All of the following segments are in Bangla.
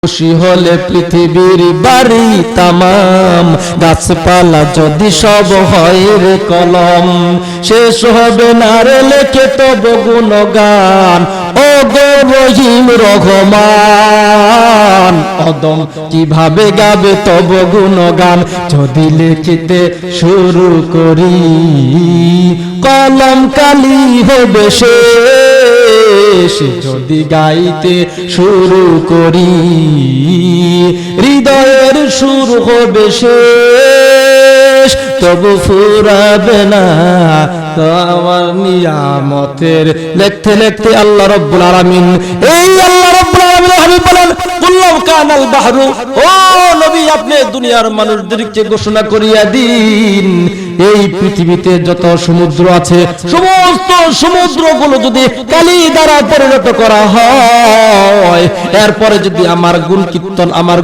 খুশি হলে পৃথিবীর বাড়ি তামাম, গাছপালা যদি সব হয় রে কলম, শেষ হবে না রে লেখে তব গুণগান। ও গো রহিম রহমান, অদম কিভাবে গাবে তব গুণগান, যদি লিখিতে শুরু করি কলম কালি হবে শেষ, যদি গাইতে শুরু করি হৃদয়ের সুর হবে শেষ, তবু ফুরাবে না আমার নিয়ামতের। লিখতে লিখতে আল্লাহ রাব্বুল আলামিন, এই আল্লাহ রাব্বুল আলামিন হাবিব বলেন কুল্লাম কানাল বাহরু, ও নবী আপনি দুনিয়ার মানুষদেরকে ঘোষণা করিয়া দিন এই পৃথিবীতে যত সমুদ্র আছে সমস্ত সমুদ্রগুলো যদি কালি দ্বারা পরিণত করা হয়, এরপরে যদি আমার গুণ কীর্তন আমার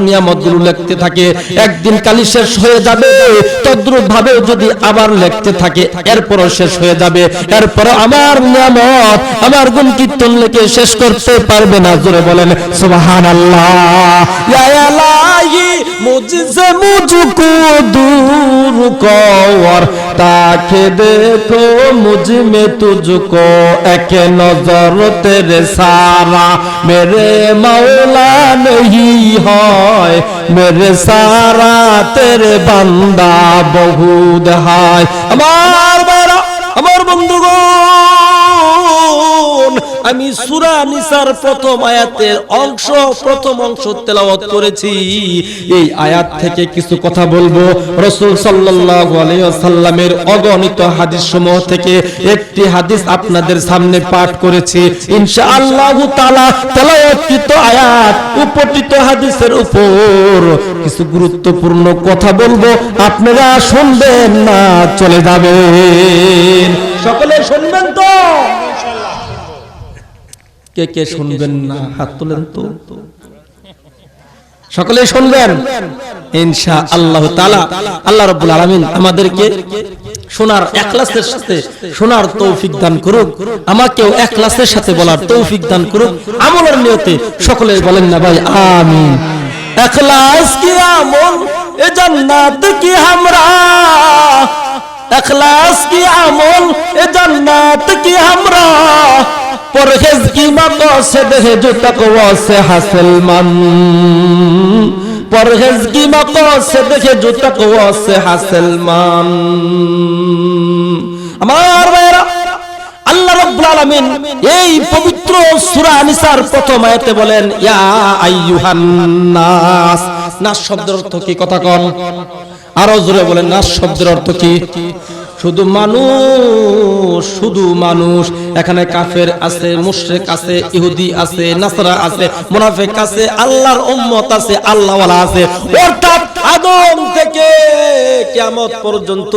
নিয়ামতগুলো লিখতে থাকে, একদিন কালি শেষ হয়ে যাবে, তদ্রূপ ভাবে যদি আবার লিখতে থাকে এরপরও শেষ হয়ে যাবে, এরপর আমার নিয়ামত আমার গুণ কীর্তন লিখে শেষ করতে পারবে না। জোরে বলেন সুবহানাল্লাহ। ইয়া ইলাহি মুঝসে মুঝকো दूर को और ताके देखो मुझ में तुझको, एक नजर तेरे सारा मेरे मौला नहीं है, मेरे सारा तेरे बंदा बहुत है। আমার ভাইরা আমার বন্ধুগণ, আমি সূরা নিসার প্রথম আয়াতের প্রথম অংশ তেলাওয়াত করেছি। এই আয়াত থেকে কিছু কথা বলবো। রাসূল সাল্লাল্লাহু আলাইহি ওয়াসাল্লামের অগণিত হাদিস সমূহ থেকে একটি হাদিস আপনাদের সামনে পাঠ করেছি। ইনশাআল্লাহ তাআলা তেলাওয়াতকৃত আয়াত উপটিত হাদিসের উপর কিছু গুরুত্বপূর্ণ কথা বলবো, আপনারা শুনবেন না চলে যাবেন। সকলে শুনবেন তো? কে কে শুনবেন না হাত তোলেন তো। সকলে শুনবেন ইনশাআল্লাহ তাআলা। আল্লাহ রাব্বুল আলামিন আমাদেরকে শোনার ইখলাসের সাথে শোনার তৌফিক দান করুক, আমাকেও ইখলাসের সাথে বলার তৌফিক দান করুক, আমলের নিয়তে সকলে বলেন না ভাই আমিন। ইখলাস কি আমল এ জান্নাত কি হামরা, इखलास की अमल ए जन्नत की हमरा, परहेज की मक़सद है जो तक़वा से हासिल मन, परहेज की मक़सद है जो तक़वा से हासिल मन। আমার ভাইরা আল্লাহ রাব্বুল আলামিন এই পবিত্র সূরা নিসার প্রথম আয়াতে বলেন ইয়া আইয়ুহান নাস। নাস শব্দের অর্থ কি? কথা কোন আরো জোরে বলেন। নাস শব্দের অর্থ কি? শুধু মানুষ, শুধু মানুষ। এখানে কাফের আছে, মুশরিক আছে, ইহুদি আছে, নাসারা আছে, মুনাফিক আছে, আল্লাহর উম্মত আছে, আল্লাহওয়ালা আছে, অর্থাৎ আদম থেকে কিয়ামত পর্যন্ত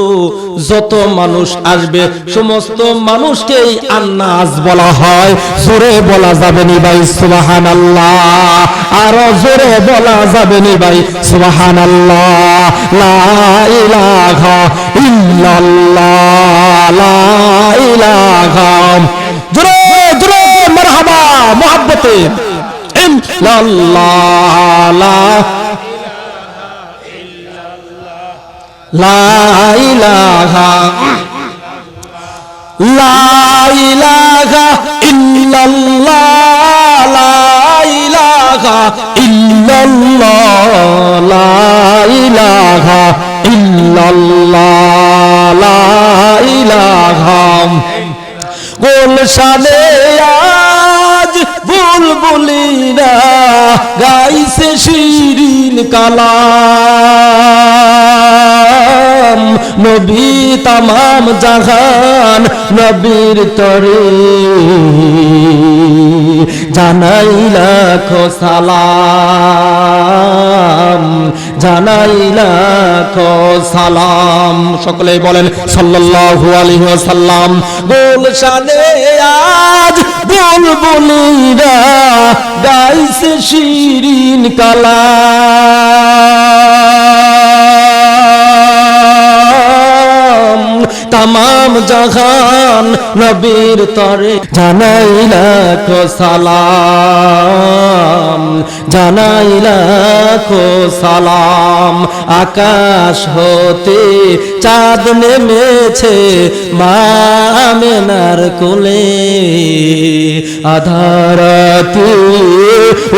যত মানুষ আসবে সমস্ত মানুষকেই আন্নাস বলা হয়। জোরে বলা যাবে নি ভাই সুবহানাল্লাহ? আরো জোরে বলা যাবে নি ভাই সুবহানাল্লাহ? লা ইলাহা ইল্লাল্লাহ, লা ইলাহা, জোরে জোরে মারহাবা মুহাব্বতে ইল্লাল্লাহ, লা ইলাহা, লা ইলাহা ইল্লাল্লাহ, লা ইলাহা ইল্লাল্লাহ, লা ইলাহা ইল্লাল্লাহ, লা ইলাহা। গুলশানে আজ বুলবুলিরা গাইছে শিরিন কালাম, নবী তামাম জাহান নবীর তরে জানাই লাখো সালাম, জানাই লাখো সালাম। সকলে বলেন সাল্লাল্লাহু আলাইহি ওয়াসাল্লাম। গুলশানে আজ বুলবুলিরা গাইছে শিরিন কালাম, तमाम তাম জাহান নবীর তরে জানাই লাখো সালাম, জানাই লাখো সালাম। আকাশ হতে চাঁদ নেমেছে মা আমেনার কোলে, আধারাতে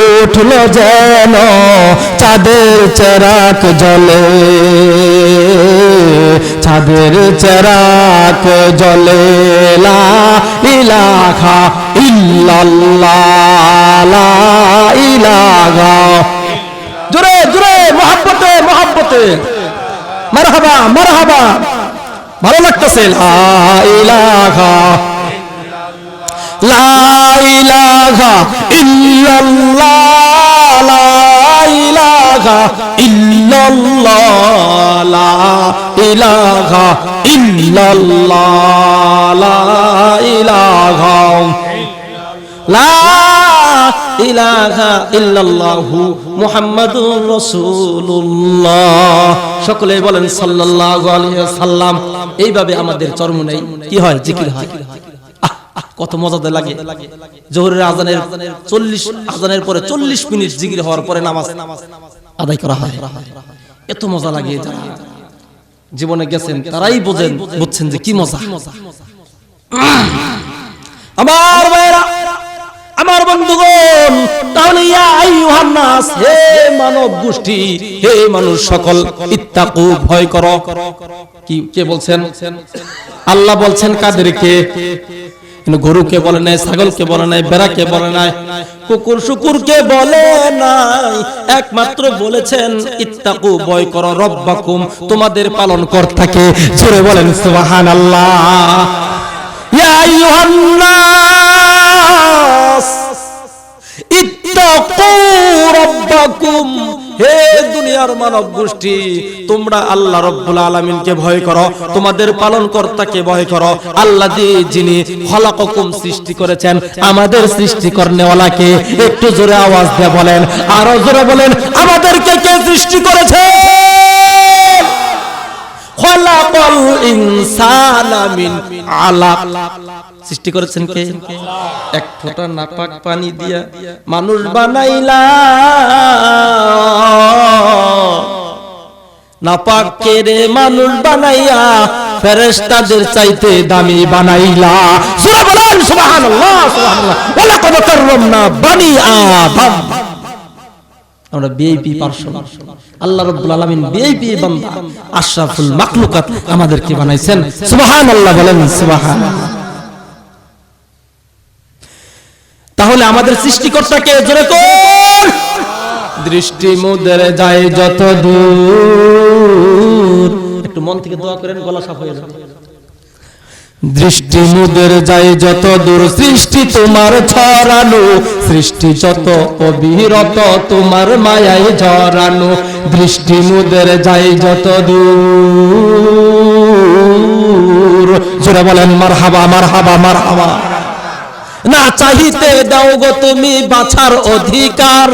উঠল যেন চাঁদের চেরাক জ্বলে, চাঁদের চেরাক জ্বলে। লা ইলাহা ইল্লাল্লাহ, লা ইলাহা। জোরে জোরে মোহাব্বতে মোহাব্বতে মারহাবা মারহাবা, ভালো লাগতেছে। লা ইলাহা, লা ইলাহা ইল্লাল্লাহ, লা ইলাহা ইল্লাল্লাহ, লা ইলাহা ইল্লাল্লাহ, লা ইলাহা, লা ইলাহা ইল্লাল্লাহু মুহাম্মাদুর রাসূলুল্লাহ। সকলে বলেন সাল্লাল্লাহু আলাইহি ওয়াসাল্লাম। এইভাবে আমাদের চরমোনাই কি হয়? জিকির হয়। কত মজাদার লাগে। জোহরের আজানের 40 আজানের পরে 40 মিনিট জিকির হওয়ার পরে নামাজ আদায় করা হয়। এত মজা লাগে। যারা জীবনে গেছেন তারাই বুঝছেন যে কি মজা। আমার ভাইরা, আমার বন্ধুগণ, তাহলে ইয়া আইয়ুহান নাস, হে মানব গোষ্ঠী, হে মানুষ সকল, ইত্তাকু, ভয় করো। কি কে বলছেন? আল্লাহ বলছেন কাদেরকে? গরুকে বলে নাই, ছাগলকে বলে নাই, বেড়াকে বলে নাই, কুকুর শুকুরকে বলে নাই, একমাত্র বলেছেন ইত্তাকু, ভয় করো, রব্বাকুম, তোমাদের পালন কর্তাকে। জোরে বলেন সুবহানাল্লাহ। ইয়া আইয়ুহান নাস ইত্তাকু রব্বাকুম, হে দুনিয়ার মানব গোষ্ঠী, তোমরা আল্লাহ রাব্বুল আলামিনকে ভয় করো, তোমাদের পালন কর্তাকে ভয় করো। আল্লাযী, যিনি খলাকাকুম, সৃষ্টি করেছেন, আমাদের সৃষ্টি করনেওয়ালাকে। একটু জোরে আওয়াজ দিয়ে বলেন, আরো জোরে বলেন, আমাদেরকে কে সৃষ্টি করেছে? খলাকাল ইনসানা মিন আলাক, সৃষ্টি করেছেন কে? এক ফোঁটা নাপাক পানি দিয়া মানুষ বানাইলা, নাপাক কেরে মানুষ বানাইয়া ফেরেশতাদের চাইতে দামি বানাইলা। সূরা বলেন সুবহানাল্লাহ সুবহানাল্লাহ। ওয়ালাকাদ কাররামনা বানি আদম, আমরা ভিআইপি পার্সন। আল্লাহ রাব্বুল আলামিন ভিআইপি বান্দা, আশরাফুল মাখলুকাত আমাদেরকে বানাইছেন। সুবহানাল্লাহ বলেন সুবহানাল্লাহ। তাহলে আমাদের সৃষ্টিকর্তাকে জোরে কর। দৃষ্টি মুদের যায় যত দূর, একটু মন থেকে দোয়া করেন, গলা সাফ হয়ে যাবে। দৃষ্টি মুদের যায় যত দূর, সৃষ্টি তোমার ছড়ানো, সৃষ্টি যত অবিরত তোমার মায়ায় জড়ানো। দৃষ্টি মুদের যায় যত দূর, জোরে বলেন মারহাবা মারহাবা মারহাবা। না চাহিতে দাও গো তুমি বাছার অধিকার,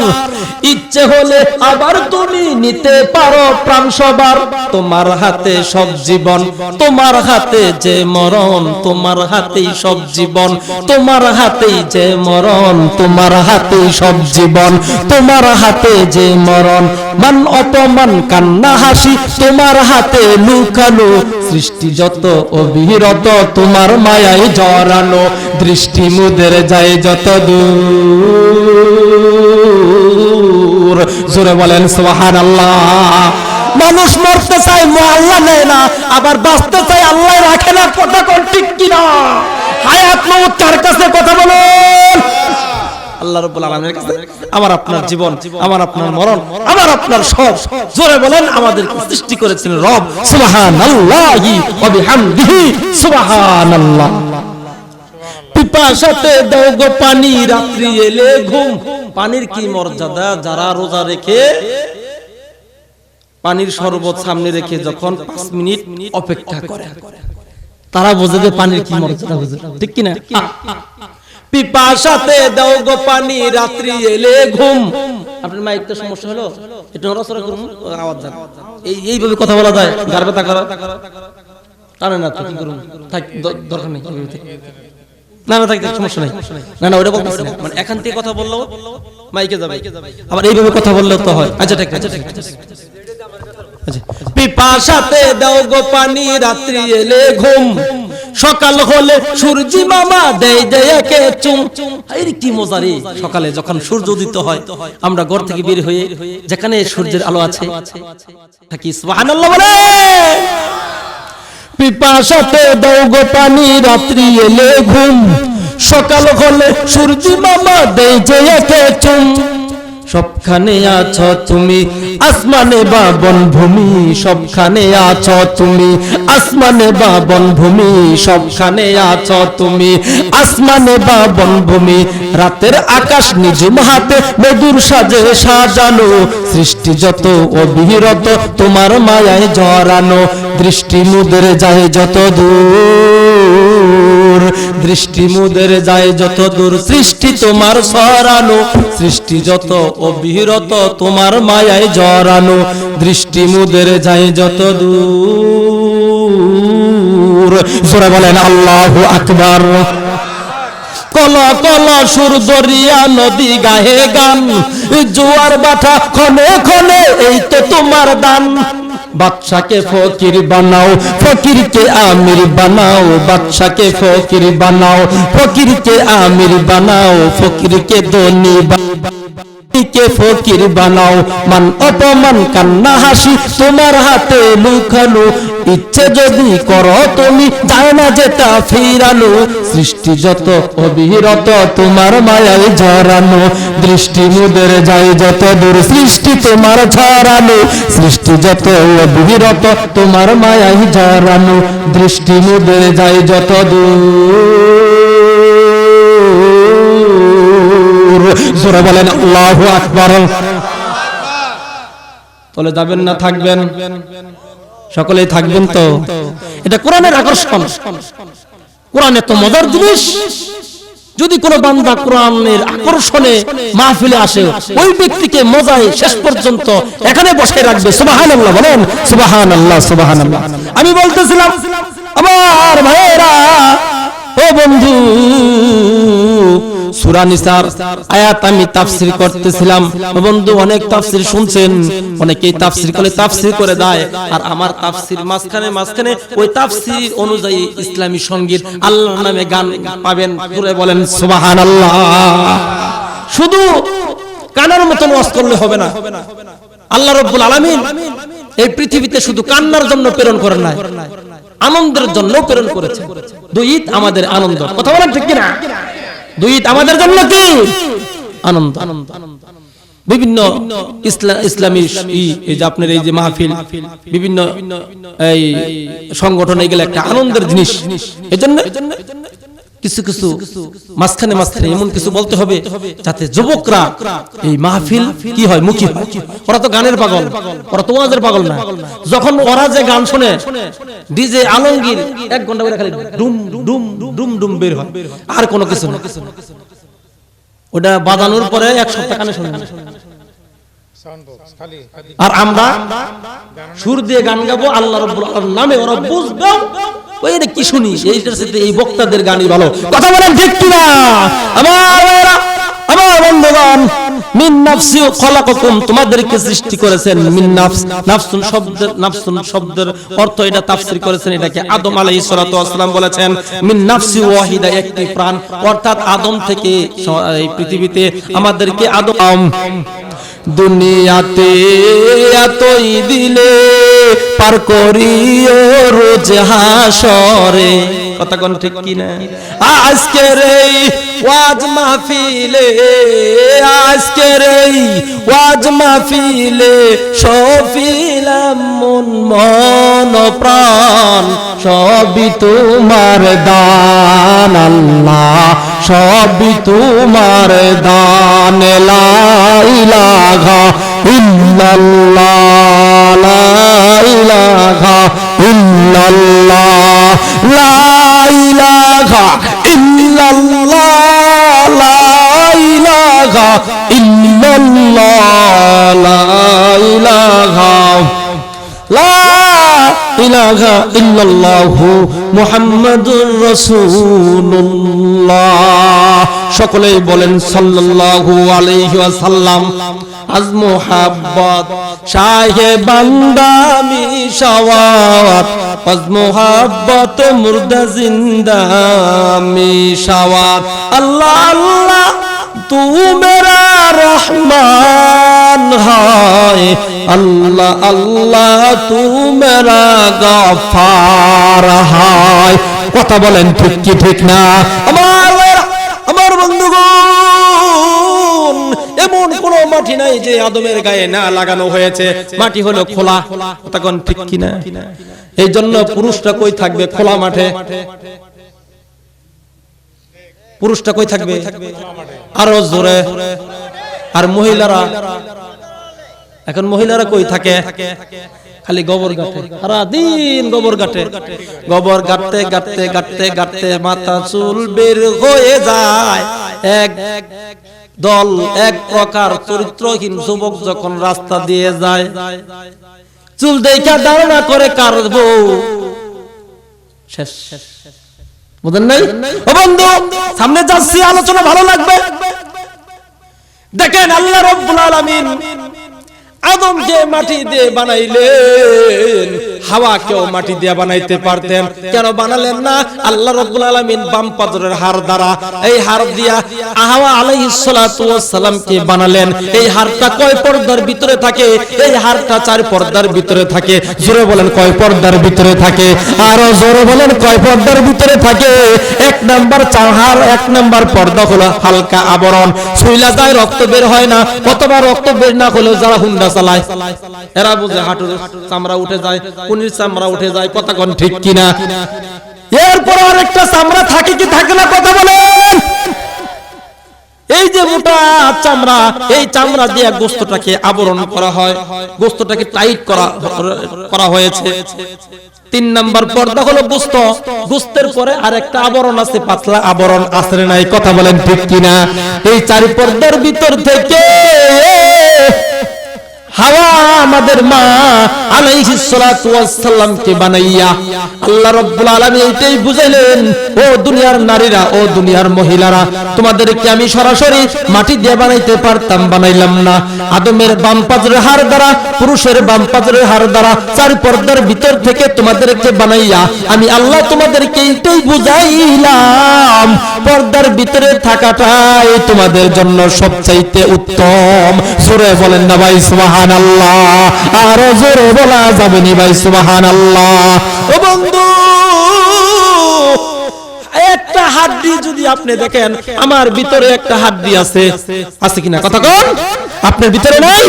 ইচ্ছে হলে আবার তুমি নিতে পারো প্রাণ সবার। তোমার হাতে সব জীবন, তোমার হাতে যে মরণ, তোমার হাতেই সব জীবন, তোমার হাতেই যে মরণ, তোমার হাতেই সব জীবন, তোমার হাতে যে মরণ। মান অপমান কান্না হাসি তোমার হাতে লুকানো, সৃষ্টি যত অবিরত তোমার মায়ায় জড়ানো। দৃষ্টি মুদের যায় যত দূর, জোরে বলেন সুবহানাল্লাহ। মানুষ মরতে চায়, আল্লাহ নেয় না, আবার বাঁচতে চায়, আল্লাহ রাখে না। কথা কোন ঠিক কিনা? হায়াত মউত কার কাছে? কথা বলুন। আল্লাহ রাব্বুল আলামিনের কাছে। আমার আপনার জীবন, আমার আপনার মরণ, আমার আপনার সব। জোরে বলেন, আমাদেরকে সৃষ্টি করেছেন রব। সুবহানাল্লাহি ওয়া বিহামদিহি, সুবহানাল্লাহ। পিপাসাতে দাও গো পানি, রাত্রি এলে ঘুম। পানির কি মর্যাদা! যারা রোজা রেখে পানির শরবত সামনে রেখে যখন 5 মিনিট অপেক্ষা করে, তারা বোঝে যে পানির কি মর্যাদা, বোঝে ঠিক কিনা? পিপাসাতে দাও গো পানি, রাত্রি এলে ঘুম। আপনার মাইকটা সমস্যা হলো, একটু নড়াচড়া করুন, আওয়াজ যাবে। এইভাবে কথা বলা যায়? গার ব্যথা করো, টানে না তো কি করুন, থাক দরকার নেই, না না থাক সমস্যা নাই, না না ওটা বলতেছি না, মানে এখান থেকে কথা বললেও মাইকে যাবে, আবার এইভাবে কথা বললেও তো হয়। আচ্ছা ঠিক আছে, পিপাসাতে দাও গো পানি, রাত্রি এলে ঘুম, সকাল হলে সূর্যি মামা দেয় দেয় একে চুম। এই কি মজা রে, সকালে যখন সূর্য উদিত হয় আমরা ঘর থেকে বের হয়ে যেখানে সূর্যের আলো আছে থাকি, সুবহানাল্লাহ বলে। পিপাসাতে দাও গো পানি, রাত্রি এলে ঘুম, সকাল হলে সূর্যি মামা দেয় দেয় একে চুম। সবখানে আছো তুমি আসমানে বা বনভূমি, সবখানে আছো তুমি আসমানে বা বনভূমি, সবখানে আছো তুমি আসমানে বা বনভূমি। রাতের আকাশ নিজুম হাতে মধুর সাজে সাজানো, সৃষ্টি যত অবিরত তোমার মায়ায় জড়ানো। দৃষ্টি মুদের যায় যত দূর, দৃষ্টি মুদের যায় যত দূর, সৃষ্টি তোমার সরানো, সৃষ্টি যত অবিরত তোমার মায়ায় জড়ানো। দৃষ্টি মুদের যায় যত দূর, জোরে বলেন আল্লাহু আকবার। কল কল সুর দরিয়া নদী গাহে গান, জোয়ার বাটা ক্ষণে ক্ষণে এই তো তোমার দান। বাদশাকে ফকির বানাও, ফকিরকে আমির বানাও, বাদশাকে ফকির বানাও, ফকিরকে আমির বানাও, ফকিরকে ধনী কে ফকির বানাও। মান অপমান কান্না হাসি তোমার হাতে লুকানো, ইচ্ছে যদি করো তুমি যায় না যেটা ফিরানো। সৃষ্টি যত অবিরত তোমার মায়ায় জড়ানো, দৃষ্টি মুদের যায় যত দূর, সৃষ্টি তোমার ছড়ানো। সৃষ্টি যত অবিরত তোমার মায়ায় জড়ানো, দৃষ্টি মুদের যায় যত দূর, জোরে বলেন আল্লাহু আকবার। তাহলে যাবেন না থাকবেন? সকলেই থাকবেন তো? এটা কোরআনের আকর্ষণ, কোরআনে তো মজার জিনিস। যদি কোনো বান্দা কোরআনের আকর্ষণে মাহফিলে আসে, ওই ব্যক্তিকে মজায় শেষ পর্যন্ত এখানে বসে রাখবে। সুবহানাল্লাহ বলেন, সুবহানাল্লাহ সুবহানাল্লাহ। আমি বলতেছিলাম আমার ভাইয়েরা, ও বন্ধু, সূরা নিসার আয়াত আমি তাফসীর করতেছিলাম। ও বন্ধু, অনেক তাফসীর শুনছেন, অনেকেই তাফসীর করে দেয়, আর আমার তাফসীর মাঝখানে ওই তাফসীর অনুযায়ী ইসলামী সঙ্গীত, আল্লাহর নামে গান পাবেন। জোরে বলেন সুবহানাল্লাহ। শুধু কানার মতন ওয়াজ করলে হবে না। আল্লাহ রাব্বুল আলামিন এই পৃথিবীতে শুধু কান্নার জন্য প্রেরণ করেন নাই, আনন্দের জন্য প্রেরণ করেছেন। দুই ঈদ আমাদের আনন্দ, কথা বলেন ঠিক কিনা? দুই ঈদ আমাদের জন্য কি আনন্দ। বিভিন্ন ইসলামী এই যে আপনার এই যে মাহফিল, বিভিন্ন এই সংগঠন, এগুলো একটা আনন্দের জিনিস। এজন্য কিছু কিছু মাঝখানে এমন কিছু বলতে হবে যাতে যুবকরা এই মাহফিল কি হয়, মুখী হয়। ওরা তো গানের পাগল, ওরা তো ওয়াজের পাগল না। যখন ওরা যে গান শুনে, ডিজে আলমগীর 1 ঘন্টা করে খালি ডুম ডুম ডুম ডুম বের হয়, আর কোনো কিছু না। ওটা বাজানোর পরে 1 সপ্তাহ কানে শুনে। আর আমরা সুর দিয়ে গান গাবো আল্লাহ রাব্বুল আলামিনের নামে, ওরা বুঝবে ওই এটা কি শুনি, এইটার সাথে এই বক্তাদের গানই ভালো। কথা বলেন ঠিক কিনা আমার বন্ধুগণ? মিন নাফসি খলাকাকুম, তোমাদেরকে সৃষ্টি করেছেন। মিন নাফস, নাফসুন শব্দের অর্থ এটা তাফসীর করেছেন, এটাকে আদম আলাইহিস সালাতু ওয়াস সালাম বলেছেন। মিন নাফসি ওয়াহিদা, একটি প্রাণ, অর্থাৎ আদম থেকে এই পৃথিবীতে আমাদেরকে আদম। দুনিয়াতে এতই দিলে পার করিও রোজ হাসরে, কথা কোন ঠিক কিনা? আজকের এই ওয়াজ মাহফিলে, আজকের এই ওয়াজ মাহফিলে সফিলাম মন প্রাণ, সবই তোমার দান আল্লাহ, সবই তোমার দান। লা ইলাহা ইল্লাল্লাহ, লা ইলাহা ইল্লাল্লাহ, লা ইলাহা ইল্লাল্লাহ, লা ইলাহা ইল্লাল্লাহ, লা ইলাহা, লা ইলাহা ইল্লাল্লাহু মুহাম্মাদুর রাসূলুল্লাহ। সকলেই বলেন সাল্লাল্লাহু আলাইহি ওয়াসাল্লাম। আজ মোহাব্বত শাহে বান্দা মিশাওয়াত, আজ মোহাব্বত মুর্দা জিন্দা মিশাওয়াত। আল্লাহ আল্লাহ তু মেরা রহমান হয়, আল্লাহ আল্লাহ তু মেরা গফার হয়। কথা বলেন ঠিক কি ঠিক না? আমার বন্ধুগণ, এমন কোন মাটি নাই যে আদমের গায়ে না লাগানো হয়েছে, মাটি হলো খোলা। তখন ঠিক কি না? এই জন্য পুরুষটা কই থাকবে? খোলা মাঠে। পুরুষটা কই থাকবে? আরো জোরে। আর মহিলারা, এখন মহিলারা কই থাকে? খালি গোবর গাঁটে, সারা দিন গোবর গাঁটে। গোবর গাঁটতে গাঁটতে গাঁটতে গাঁটতে মাথা চুল বের হয়ে যায়। এক দল, এক প্রকার চরিত্রহীন যুবক যখন রাস্তা দিয়ে যায়, চুল দেখা ধারণা করে কার বউ। শেষ। বুঝেন নাই? ও বন্ধু, সামনে যাচ্ছি, আলোচনা ভালো লাগবে। দেখেন আল্লাহ রাব্বুল আলামিন আদমকে মাটি দিয়ে বানাইলেন, হাওয়াকেও মাটি দিয়ে বানাইতে পারতেন, কেন বানালেন না? আল্লাহ রাব্বুল আলামিন বাম পাজরের হাড় দ্বারা, এই হাড় দিয়া হাওয়া আলাইহিস সালাতু ওয়াস সালামকে বানালেন। এই হাড়টা কয় পর্দার ভিতরে থাকে? এই হাড়টা 4 পর্দার ভিতরে থাকে। জোরে বলেন কয় পর্দার ভিতরে থাকে? আরো জোরে বলেন কয় পর্দার ভিতরে থাকে? 1 নাম্বার হাড়, 1 নাম্বার পর্দা হলো হালকা আবরণ, ছুইলা যায় রক্ত বের হয় না, অথবা রক্ত বের না হলেও যারা হুন্ডা চালায় এরা বুঝে হাঁটুর চামড়া উঠে যায়, কুনির চামড়া উঠে যায়। কথা কোন ঠিক কিনা? এরপর আরেকটা চামড়া থাকে কি থাকে না? কথা বলেন। এই যে মোটা চামড়া, এই চামড়া দিয়ে গোশতটাকে আবরণ করা হয়, গোশতটাকে টাইট করা হয়েছে। 3 নাম্বার পর্দা হলো গোশত। গোশতের পরে আরেকটা আবরণ আছে, পাতলা আবরণ আছে নাই? কথা বলেন ঠিক কিনা? এই 4 পর্দার ভিতর থেকে হাওয়া আমাদের মা আলাইহিস সালাতু ওয়াস সালামকে বানাইয়া আল্লাহ রাব্বুল আলামিন এইটাই বুঝাইলেন, ও দুনিয়ার নারীরা, ও দুনিয়ার মহিলারা, তোমাদেরকে আমি সরাসরি মাটি দিয়ে বানাইতে পারতাম, বানাইলাম না। আদমের বাম পাজরের হাড় দ্বারা, পুরুষের বাম পাজরের হাড় দ্বারা 4 পর্দার ভিতর থেকে তোমাদেরকে বানাইয়া আমি আল্লাহ তোমাদেরকে এইটাই বুঝাইলাম, পর্দার ভিতরে থাকাটাই তোমাদের জন্য সবচাইতে উত্তম। জোরে বলেন না ভাই সুবহানাল্লাহ? আর জোরে বলা যাবে না ভাই সুবহানাল্লাহ? ও বন্ধু, একটা হাড্ডি যদি আপনি দেখেন, আমার ভিতরে একটা হাড্ডি আছে, আছে কিনা? কথা কোন? আপনার ভিতরে নাই?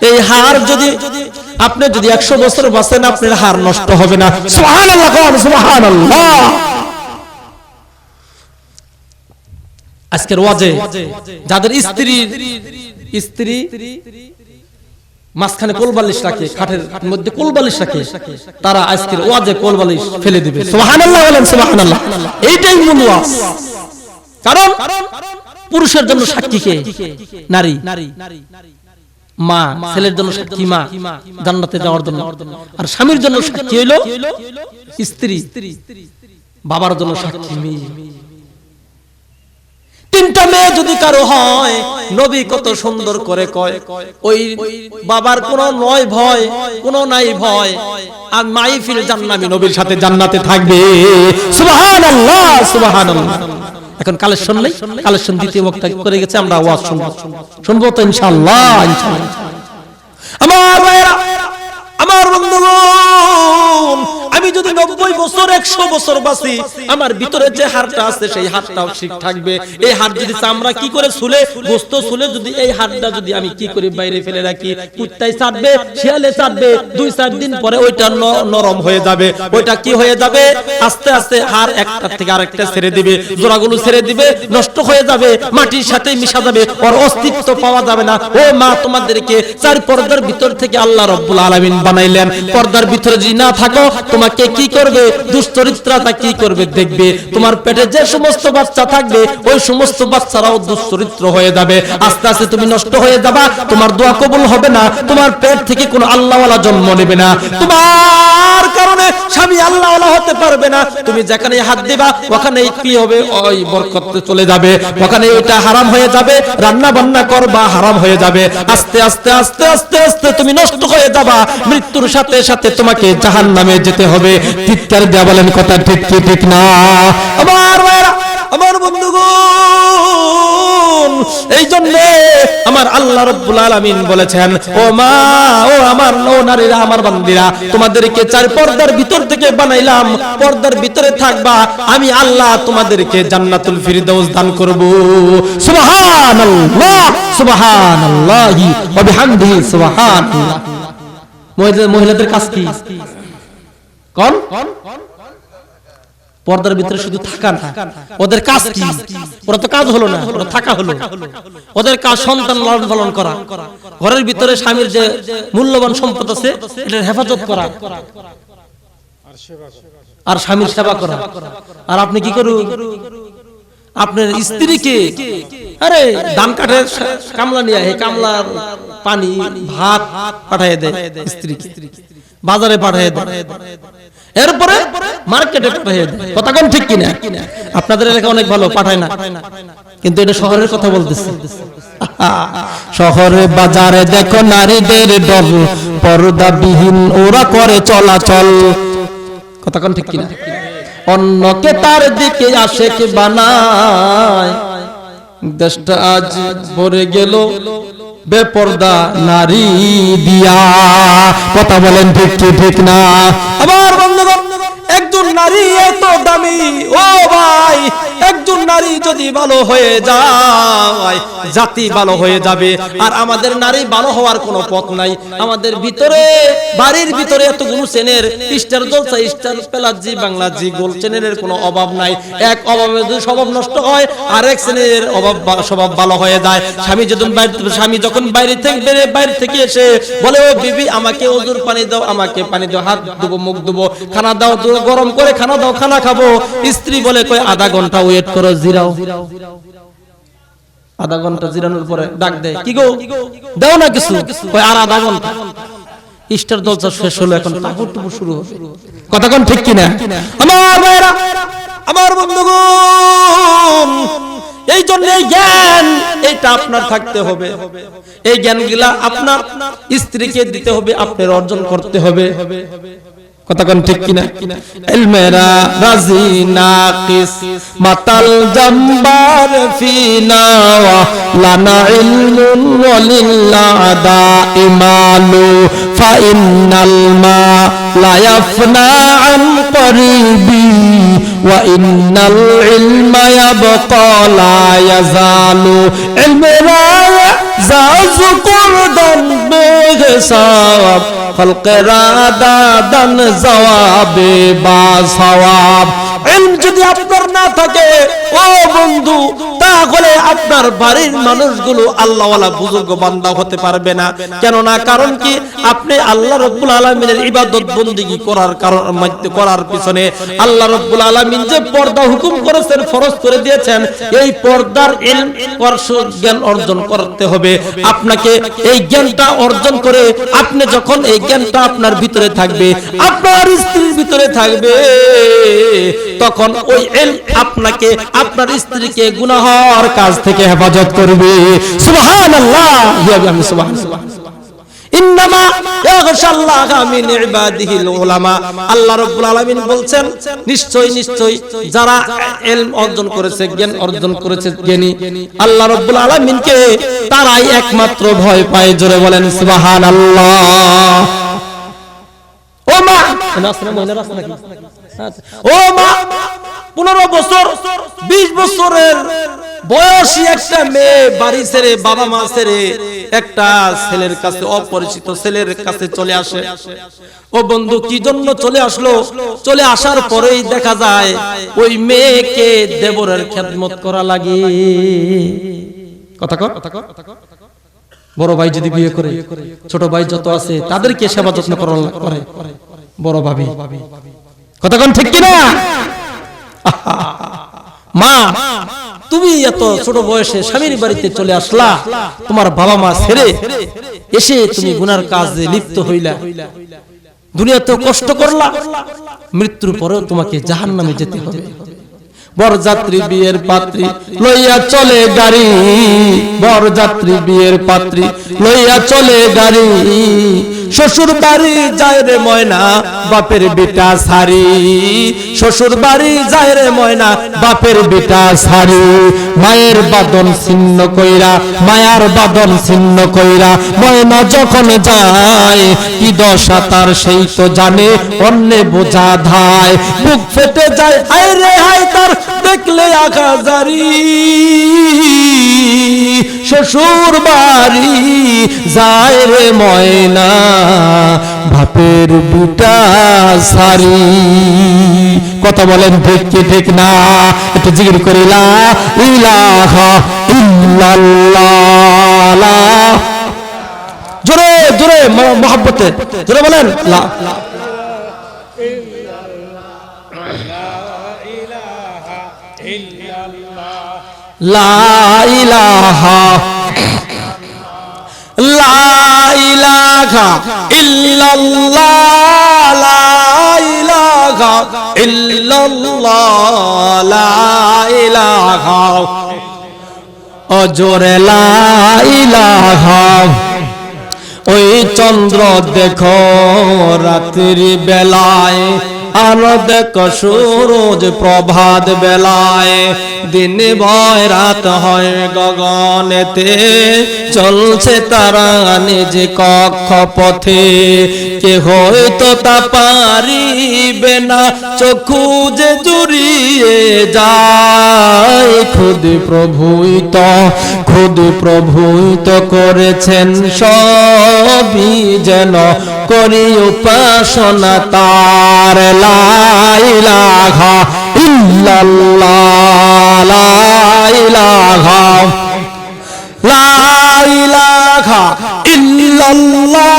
এই হাড় যদি আপনি যদি 100 বছর বাঁচেন, আপনার হাড় নষ্ট হবে না। সুবহানাল্লাহ কোন? সুবহানাল্লাহ। আজকের ওয়াজে যাদের স্ত্রী মাঝখানে কোলবালিশ রাখে, খাটের মধ্যে কোলবালিশ রাখে, তারা আজকের ওয়াজে কোলবালিশ ফেলে দিবে। সুবহানাল্লাহ বলেন সুবহানাল্লাহ। এইটাই মূল ওয়াজ। কারণ পুরুষের জন্য সাক্ষী কে? নারী। মা, ছেলের জন্য সাক্ষী মা জান্নাতে যাওয়ার জন্য, আর স্বামীর জন্য সাক্ষী হইল স্ত্রী, বাবার জন্য সাক্ষী মেয়ে। 3টা মেয়ে যদি কারো হয়, নবী কত সুন্দর করে কয়, ওই বাবার কোনো নয় ভয়, কোনো নাই ভয়, আর মাই ফিল জান্নাতি, নবীর সাথে জান্নাতে থাকবে। সুবহানাল্লাহ সুবহানাল্লাহ। এখন কালেকশন নেই, কালেকশন দ্বিতীয় বক্তা করে গেছে, আমরা ওয়াজ শুনবো তো ইনশাআল্লাহ। আমার ভাইরা, আমার বন্ধুগণ, আমি যদি 90 বছর 100 বছর বাঁচি, আমার ভিতরে যে হাড়টা আছে সেই হাড়টাও ঠিক থাকবে। এই হাড় যদি চামড়া কি করে ছুলে, গোশত ছুলে যদি এই হাড়টা যদি আমি কি করে বাইরে ফেলে রাখি, কুত্তায় চাটবে, শিয়ালে চাটবে, 2-4 দিন পরে ওইটা নরম হয়ে যাবে। ওইটা কি হয়ে যাবে? আস্তে আস্তে হাড় একটা থেকে আরেকটা ছেড়ে দিবে, জোড়াগুলো ছেড়ে দিবে, নষ্ট হয়ে যাবে, মাটির সাথে মিশা যাবে, ওর অস্তিত্ব পাওয়া যাবে না। ও মা, তোমাদেরকে 4 পর্দার ভিতর থেকে আল্লাহ রাব্বুল আলামিন বানাইলেন। পর্দার ভিতরে যদি না থাকো, তোমাকে কি কি করবে, দুশ্চরিত্রতা কি করবে দেখবে। তোমার পেটে যে সমস্ত বাচ্চা থাকবে ওই সমস্ত বাচ্চারাও দুশ্চরিত্র হয়ে যাবে। আস্তে আস্তে তুমি নষ্ট হয়ে যাবা, তোমার দোয়া কবুল হবে না, তোমার পেট থেকে কোনো আল্লাহওয়ালা জন্ম নেবে না, তোমার কারণে স্বামী আল্লাহওয়ালা হতে পারবে না। তুমি যেখানে হাত দিবা ওখানেই কি হবে, ওই বরকত চলে যাবে, ওখানে ওইটা হারাম হয়ে যাবে, রান্না বান্না করবা হারাম হয়ে যাবে। আস্তে আস্তে আস্তে আস্তে আস্তে তুমি নষ্ট হয়ে যাবা, মৃত্যুর সাথে সাথে তোমাকে জাহান্নামে যেতে হবে। চিৎকার দেয়া বলেন কথা ঠিক কি ঠিক না? আমার ভাইরা, আমার বন্ধুগণ, এই জন্য আমার আল্লাহ রাব্বুল আলামিন বলেছেন, ও মা, ও আমার নারীরা, আমার বান্দিরা, তোমাদেরকে চার পর্দার ভিতর থেকে বানাইলাম, পর্দার ভিতরে থাকবা, আমি আল্লাহ তোমাদেরকে জান্নাতুল ফিরদাউস দান করব। সুবহানাল্লাহ, সুবহানাল্লাহি ওয়া বিহামদিহি, সুবহানাল্লাহ। মহিলাদের কাজ কি? কোন পর্দার ভিতরে শুধু থাকা না, ওদের কাজ কি? ওরা তো কাজ হলো না, ওরা থাকা হলো। ওদের কাজ সন্তান লালন পালন করা, ঘরের ভিতরে স্বামীর যে মূল্যবান সম্পদ আছে এটার হেফাজত করা, আর স্বামীর সেবা করা। আর আপনি কি করুন, আপনার স্ত্রীকে আরে ধান কাঠের কামলা নিয়ে এই কামলার পানি ভাত পাঠিয়ে দেয়, স্ত্রীকে বাজারে পাঠিয়ে দেয়, এরপরে মার্কেটে পাঠিয়ে দেয়। কথা কোন ঠিক কিনা? আপনাদের এলাকা অনেক ভালো, পাঠায় না, কিন্তু এটা শহরের কথা বলতেছে। শহরে বাজারে দেখো নারীদের দল, পর্দাবিহীন ওরা করে চলাচল। কথা কোন ঠিক কিনা? অন্যকে তার দিকে আশেক বানায়, দেশটা আজ ভরে গেল বেপর্দা নারী দিয়া। কথা বলেন ঠিক কি ঠিক না? আমার বন্ধুগণ, একজন নারী এত দামি, ও ভাই, একজন নারী যদি ভালো হয়ে যায় জাতি ভালো হয়ে যাবে। আর আমাদের নারী ভালো হওয়ার কোনো পথ নাই। আমাদের ভিতরে, বাড়ির ভিতরে এতগুলো চ্যানেল, স্টার জলসা, স্টার প্লাস, জি বাংলা, জি গোল্ড চ্যানেলের কোনো অভাব নাই। এক অভাবে যদি স্বভাব নষ্ট হয়, আরেক চ্যানেলের অভাব স্বভাব ভালো হয়ে যায়। স্বামী যখন বাইরে থেকে এসে বলে, ও বিবি আমাকে ওজুর পানি দাও, আমাকে পানি দাও, হাত ধুবো, মুখ ধুবো, খানা দাও, গরম করে খানা দাও, খানা খাবো। স্ত্রী বলে, কই আধা ঘন্টা ওয়েট করো, জিরাও। আধা ঘন্টা জিরানোর পরে ডাক দেয়, কি গো দাও না কিছু, কই আর আধা ঘন্টা। স্টার জলসা শেষ হলো, এখন টাপুর টুপুর শুরু হবে। কথা কোন ঠিক কিনা? আমার ভাইরা, আমার বন্ধুগণ, এই জন্য জ্ঞান এটা আপনার থাকতে হবে। এই জ্ঞানগুলা আপনার স্ত্রীকে দিতে হবে, আপনার অর্জন করতে হবে। কথা কোন ঠিক কিনা? ইলমেরা রাজি নাকিস মাতাল জাম্বার ফিনা লানা ইলমুন ওয়ালিল্লাহ দাইমালু ফা ইন্নাল মা লা ইয়াফনা আন করিবি ওয়া ইন্নাল ইলমা ইয়াবকা লা ইয়াজালু। ইলমেরা জাযু কুরদান বিহিসাব খলকেরা দাদান জবাবে বা সওয়াব। ইলম যদি আপনার না থাকে ও বন্ধু, তাহলে আপনার বাড়ির মানুষগুলো আল্লাহওয়ালা বুজুর্গ বান্দা হতে পারবে না। কেন না? কারণ কি, আপনি আল্লাহ রাব্বুল আলামিনের ইবাদত বন্দেগী করার পিছনে আল্লাহ রাব্বুল আলামিন যে পর্দা হুকুম করেছেন, ফরজ করে দিয়েছেন, এই পর্দার ইলম জ্ঞান অর্জন করতে হবে। আপনাকে এই জ্ঞানটা অর্জন করে আপনি যখন এই জ্ঞানটা আপনার ভিতরে থাকবে, আপনার স্ত্রীর ভিতরে থাকবে, তখন ওই ইলম আপনাকে, আপনার স্ত্রীকে গুনাহর কাজ থেকে হেফাজত করবে। সুবহানাল্লাহ, আমি সুবহানাল্লাহ। ইন্নামা ইয়াগশাল্লাহা মিন ইবাদিহিল উলামা। আল্লাহ রাব্বুল আলামিন বলছেন, নিশ্চয় নিশ্চয় যারা ইলম অর্জন করেছে, জ্ঞান অর্জন করেছে, জ্ঞানী, আল্লাহ রাব্বুল আলামিনকে তারাই একমাত্র ভয় পায়। জোরে বলেন সুবহানাল্লাহ। ও মা, ও মা, 15 বছর 20 বছরের বয়সী একটা মেয়ে বাড়ি ছেড়ে, বাবা মা ছেড়ে একটা ছেলের কাছে, অপরিচিত ছেলের কাছে চলে আসে। ও বন্ধু, কি জন্য চলে আসলো? চলে আসার পরেই দেখা যায় ওই মেয়েকে দেবরের খেদমত করা লাগে। কথা কর, বড় ভাই যদি বিয়ে করে, ছোট ভাই যত আছে তাদেরকে সেবা যত্ন করা করে বড় ভাবি। কতক্ষণ ঠিক কিনা? মা, তুমি এত ছোট বয়সে স্বামীর বাড়িতে চলে আসলা, তোমার বাবা মা ছেড়ে এসে তুমি গুনার কাজে লিপ্ত হইলা, দুনিয়াতে কষ্ট করলা, মৃত্যুর পরেও তোমাকে জাহান্নামে যেতে হবে। বরযাত্রী বিয়ের পাত্রী লইয়া চলে গাড়ি, বরযাত্রী বিয়ের পাত্রী লইয়া চলে গাড়ি, শ্বশুর বাড়ি যায় রে ময়না বাপের বেটা সারি, শ্বশুর বাড়ি যায় রে ময়না বাপের বেটা সারি। মায়ের বাদন ছিন্ন কইরা, মায়ার বাদন ছিন্ন কইরা ময়না যখন যায়, কি দশা তার সেই তো জানে, অন্যে বোঝা ধায়, বুক ফেটে যায় হায় রে হায় তার দেখলে আকাজারি, শ্বশুর বাড়ি যায় রে ময়না বাপের বিটা সারি। কথা বলেন ঠিক কি ঠিক না? একটু জিকির করি লা ইলাহা ইল্লাল্লাহ, জোরে জোরে মোহাব্বতে জোরে বলেন লা লা ইলাহা লা ইলাহা ইল্লাল্লাহ, লা ইলাহা ইল্লাল্লাহ, লা ইলাহা অজরে লা ইলাহা। ওই চন্দ্র দেখো রাত্রির বেলায়, আলো দেখো সূরজ প্রভাত বেলায়, দিন ভয় রাত হয় গগনেতে, চলছে তারা নিজ কক্ষ পথে, কে হয়তো তা পারিবে না চক্ষু যে জুড়িয়ে যায়, খুদ প্রভুই তো করেছেন সবই যেন করি উপাসনা তার। লা ইলাহা ইল্লাল্লাহ, লা ইলাহা লা ইলাহা ইল্লাল্লাহ,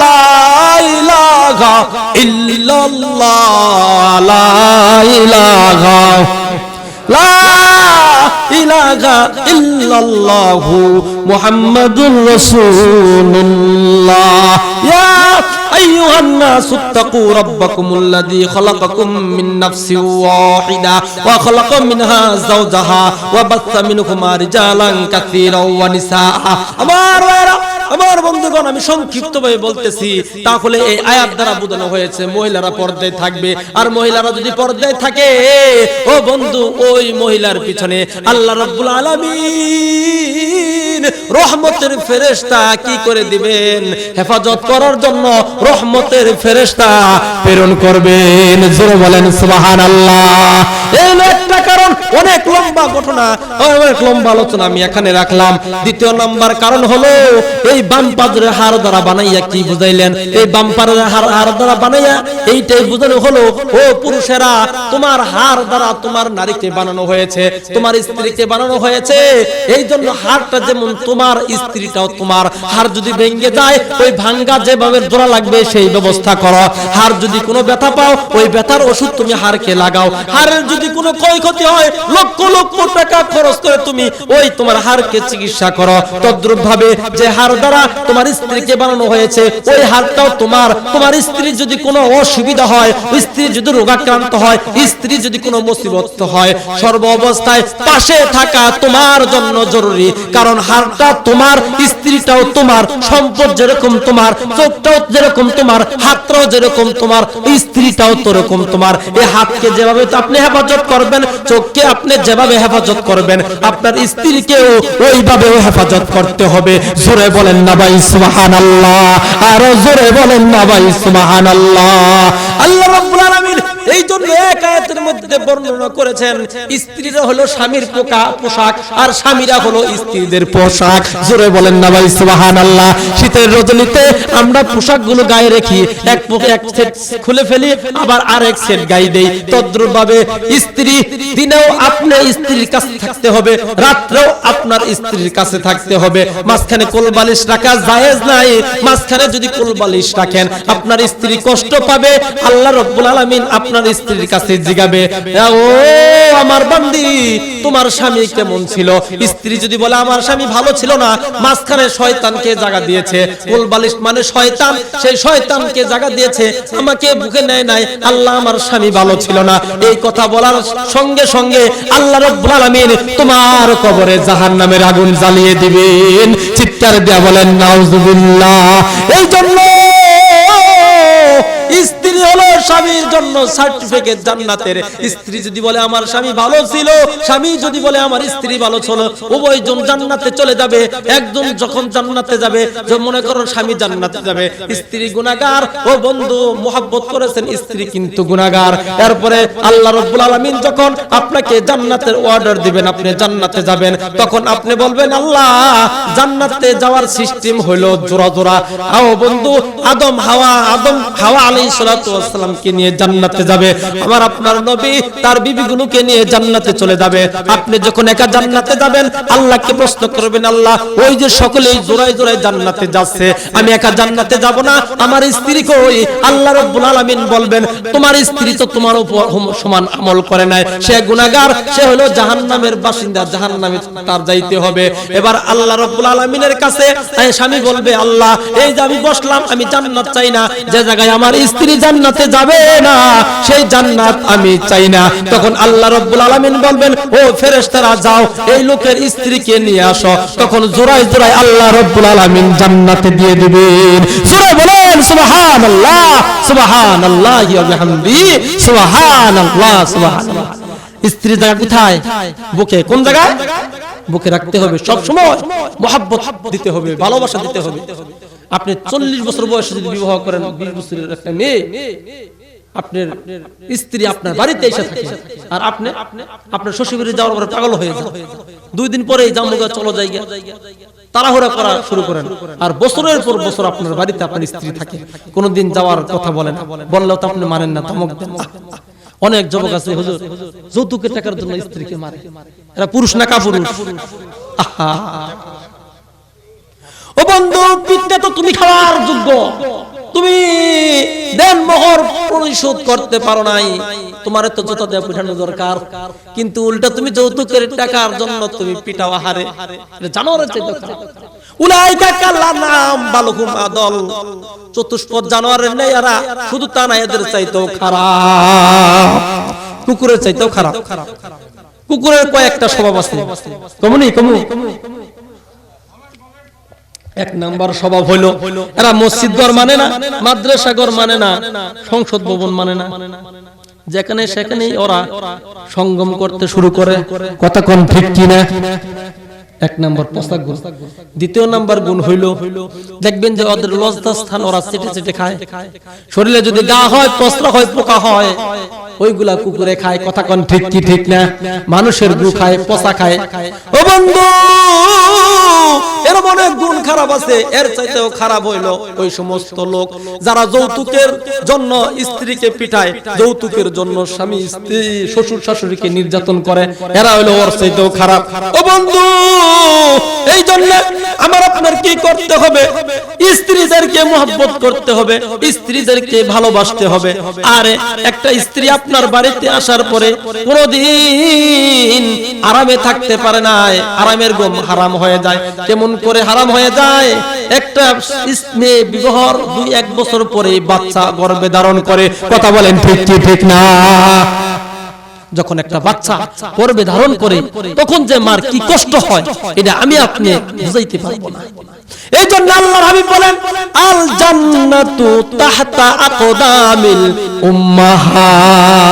লা ইলাহা ইল্লাল্লাহ, লা ইলাহা লা ইলাহা ইল্লাল্লাহু মুহাম্মাদুর রাসূলুল্লাহ। ইয়া আইয়ুহান নাসু ইত্তাকু রাব্বাকুমুল্লাযী খালাকাকুম মিন নাফসিন ওয়াহিদা ওয়া খালাকা মিনহা যাওজাহা ওয়া বাসসা মিনহুমা রিজালান কাসীরান ওয়া নিসা। আমার বন্ধুগণ, আমি সংক্ষিপ্তভাবে বলতেছি, তাহলে এই আয়াত দ্বারা বোঝানো হয়েছে মহিলারা পর্দায় থাকবে। আর মহিলারা যদি পর্দায় থাকে, ও বন্ধু, ওই মহিলার পিছনে আল্লাহ রাব্বুল আলামিন রহমতের ফেরেশতা কি করে দিবেন? হেফাজত করার জন্য রহমতের ফেরেশতা প্রেরণ করবেন। জোরে বলেন সুবহানাল্লাহ। এই একটা কারণ, অনেক লম্বা ঘটনা, অনেক লম্বা আলোচনা আমি এখানে রাখলাম। দ্বিতীয় নাম্বার কারণ হলো, এই বাম পাজরের হাড় দ্বারা বানাইয়া কি বুঝাইলেন? এই বাম পাজরের হাড় দ্বারা বানাইয়া এইটাই বুঝানো হলো, ও পুরুষেরা, তোমার হাড় দ্বারা তোমার নারীকে বানানো হয়েছে, তোমার স্ত্রীকে বানানো হয়েছে। এই জন্য হাড়টা যেমন তোমার, স্ত্রীটাও তোমার। হাড় যদি ভেঙে যায়, ওই ভাঙ্গা যেভাবে জোড়া লাগবে সেই ব্যবস্থা করো। হাড় যদি কোনো ব্যথা পাও, ওই ব্যথার ওষুধ তুমি হাড়কে লাগাও। হাড়ের যদি কোনো ক্ষয়ক্ষতি হয়, লক্ষ লক্ষ টাকা খরচ করে তুমি ওই তোমার হাড়কে চিকিৎসা করো। তদ্রূপ ভাবে যে হাড় দ্বারা তোমার স্ত্রীকে বানানো হয়েছে, ওই হাড়টাও তোমার। তোমার স্ত্রীর যদি কোনো অসুবিধা হয়, স্ত্রী যদি রোগাক্রান্ত হয়, স্ত্রী যদি কোনো মুসিবত হয়, সর্ব অবস্থায় পাশে থাকা তোমার জন্য জরুরি। কারণ হাড়টা তোমার, স্ত্রীটাও তোমার, সম্পদ যেরকম তোমার, চোখটাও যেরকম তোমার, হাতটাও যেরকম তোমার, স্ত্রীটাও তোরকম তোমার। এই হাতকে যেভাবে আপনি হেফাজত করবেন, চোখকে আপনি যেভাবে হেফাজত করবেন, আপনার স্ত্রীকেও ওইভাবে হেফাজত করতে হবে। জোরে বলেন না ভাই সুবহানাল্লাহ, আরো জোরে বলেন না ভাই সুবহানাল্লাহ। আল্লাহ রাব্বুল আলামিন এই জন্য এক আয়াতের মধ্যে বর্ণনা করেছেন, স্ত্রীরা হলো স্বামীর পোশাক, আর স্বামীরা হলো স্ত্রীদের পোশাক। জোরে বলেন না ভাই সুবহানাল্লাহ। শীতের রজনীতে আমরা পোশাকগুলো গায়ে রেখি, এক সেট খুলে ফেলি, আবার আরেক সেট গায়ে দেই। তদ্রূপ ভাবে স্ত্রী, দিনেও আপনার স্ত্রীর কাছে থাকতে হবে, রাত্রেও আপনার স্ত্রীর কাছে থাকতে হবে। মাঝখানে কোলবালিশ রাখা জায়েজ নাই। মাঝখানে যদি কোলবালিশ রাখেন, আপনার স্ত্রী কষ্ট পাবে। আল্লাহ রাব্বুল আলামিন আপনার আপনার স্ত্রীর কাছে জিগাবে, ও আমার বান্দি তোমার স্বামী কেমন ছিল? স্ত্রী যদি বলে আমার স্বামী ভালো ছিল না, মাঝখানে শয়তানকে জায়গা দিয়েছে, কোলবালিশ মানে শয়তান, সেই শয়তানকে জায়গা দিয়েছে, আমাকে বুকে নেয় নাই, আল্লাহ আমার স্বামী ভালো ছিল না, এই কথা বলার সঙ্গে সঙ্গে আল্লাহ রাব্বুল আলামিন তোমার কবরে জাহান্নামের আগুন জ্বালিয়ে দিবেন। চিৎকার দিয়ে বলেন নাউজুবিল্লাহ। এই জন্য স্ত্রী হলো স্বামীর জন্য সার্টিফিকেট জান্নাতের। স্ত্রী যদি বলে আমার স্বামী ভালো ছিল, স্বামী যদি বলে আমার স্ত্রী ভালো ছিল, উভয়জন জান্নাতে চলে যাবে। একজন যখন জান্নাতে যাবে, মনে করো স্বামী জান্নাতে যাবে, স্ত্রী গুনাহগার, ও বন্ধু মুহাব্বত করেছেন, স্ত্রী কিন্তু গুনাহগার। এরপরে আল্লাহ রাব্বুল আলামিন যখন আপনাকে জান্নাতের অর্ডার দিবেন, আপনি জান্নাতে যাবেন, তখন আপনি বলবেন আল্লাহ জান্নাতে যাওয়ার সিস্টেম হলো জোড়া জোড়া। ও বন্ধু আদম হাওয়া আলাইহিস সালাতু ওয়াস সালামকে নিয়ে জান্নাতে যাবে, আমার আপনার নবী তার বিবিগুলোকে নিয়ে জান্নাতে চলে যাবে। আপনি যখন একা জান্নাতে যাবেন, আল্লাহকে প্রশ্ন করবেন, আল্লাহ ওই যে সকলেই জোড়ায় জোড়ায় জান্নাতে যাচ্ছে, আমি একা জান্নাতে যাব না, আমার স্ত্রী কই? আল্লাহ রাব্বুল আলামিন বলবেন তোমার স্ত্রী তো তোমার উপর সমান আমল করে নাই, সে গুনাহগার, সে হলো জাহান্নামের বাসিন্দা, জাহান্নামে তার যাইতে হবে। এবার আল্লাহ রাব্বুল আলামিনের কাছে স্বামী বলবে, আল্লাহ এই যে আমি বসলাম, আমি জান্নাত চাই না, যে জায়গায় আমার স্ত্রী জান্নাতে যাবে না সেই জান্নাত আমি চাই না। তখন আল্লাহ রাব্বুল আলামিন বলবেন, ও ফেরেশতারা যাও এই লোকের স্ত্রীকে নিয়ে আসো। তখন জোড়ায় জোড়ায় আল্লাহ রাব্বুল আলামিন জান্নাতে দিয়ে দিবেন। সূরা বলেন সুবহানাল্লাহ, সুবহানাল্লাহি ওয়া বিহামদিহি, সুবহানাল্লাহ, সুবহানাল্লাহ। স্ত্রীর জায়গা কোথায়? বুকে। কোন জায়গায়? বুকে রাখতে হবে, সব সময় মুহাব্বত দিতে হবে, ভালোবাসা দিতে হবে। আপনি 40 বছর বয়সে যদি বিবাহ করেন, 20 বছরের একটা মেয়ে, আপনার স্ত্রী আপনার বাড়িতে এসে থাকে, আর আপনি আপনার শ্বশুরবাড়ি যাওয়ার পরে পাগল হয়ে যান, 2 দিন পরেই জামুগা চলো জায়গা তাড়াহুড়া করা শুরু করেন, আর বছরের পর বছর আপনার বাড়িতে আপনার স্ত্রী থাকে, কোনোদিন যাওয়ার কথা বলেন, বললেও তো আপনি মানেন না, ধমক দেন। অনেক যুবক আছে হুজুর যৌতুকের টাকার জন্য স্ত্রীকে মারে, এরা পুরুষ না কাপুরুষ? আহা ও বন্ধু, পিঠটা তো তুমি খাওয়ার যোগ্য, তুমি দেন মোহর পরিশোধ করতে পারো নাই, তোমার তো জুতা দেয়া পিঠানো দরকার, কিন্তু উল্টা তুমি যৌতুকের টাকার জন্য তুমি পিটাও। আহারে, জানোয়ারের চাইতে খারাপ। উলাইকা কাল্লানাম বালহুম আদল, চতুষ্পদ জানোয়ারের নেই এরা, শুধু তা না এদের চাইতেও খারাপ, কুকুরের চাইতেও খারাপ। কুকুরের কয়েকটা স্বভাব আছে, কমনি কমু। 1 নাম্বার স্বভাব হলো এরা মসজিদ ঘর মানে না, মাদ্রাসা ঘর মানে না, সংসদ ভবন মানে না, যেখানে সেখানেই ওরা সঙ্গম করতে শুরু করে। কথা কোন ঠিক কিনা? 1 নাম্বার পোশাক গুণ। 2 নাম্বার গুণ হইলো দেখবেন যে ওদের লজ্জাস্থান ওরা চেটে চেটে খায়, শরীরে যদি গা হয়, পস্ত্র হয়, পোকা হয়, ওইগুলা কুকুরে খায়। কথা কোন ঠিক কি ঠিক না? মানুষের গু খায়, পচা খায়। ও বন্ধু, এর অনেক গুণ খারাপ আছে। এর চাইতেও খারাপ হইলো ওই সমস্ত লোক যারা যৌতুকের জন্য স্ত্রীকে পিটায়, যৌতুকের জন্য স্বামী স্ত্রী শ্বশুর শাশুড়িকে নির্যাতন করে, এরা হইলো ওর চাইতেও খারাপ। ও বন্ধু, এই জন্য আমার আপনার কি করতে হবে? স্ত্রীদেরকে মহব্বত করতে হবে, স্ত্রীদেরকে ভালোবাসতে হবে। আরে একটা স্ত্রী আপনার বাড়িতে আসার পরে কোনদিন আরামে থাকতে পারে না, আরামের ঘুম হারাম হয়ে যায়। কেমন করে হারাম হয়ে যায়? একটা মেয়ে বিবাহর 2-1 বছর পরে বাচ্চা গর্ভে ধারণ করে। কথা বলেন ঠিক কি ঠিক না? যখন একটা বাচ্চা গর্ভে ধারণ করে, তখন যে মার কি কষ্ট হয় এটা আমি আপনি বুঝাইতে পারবো না। এই জন্য আল্লাহর হাবিব বলেন, আল জান্নাতু তাহতা আকদামিল উম্মাহাত,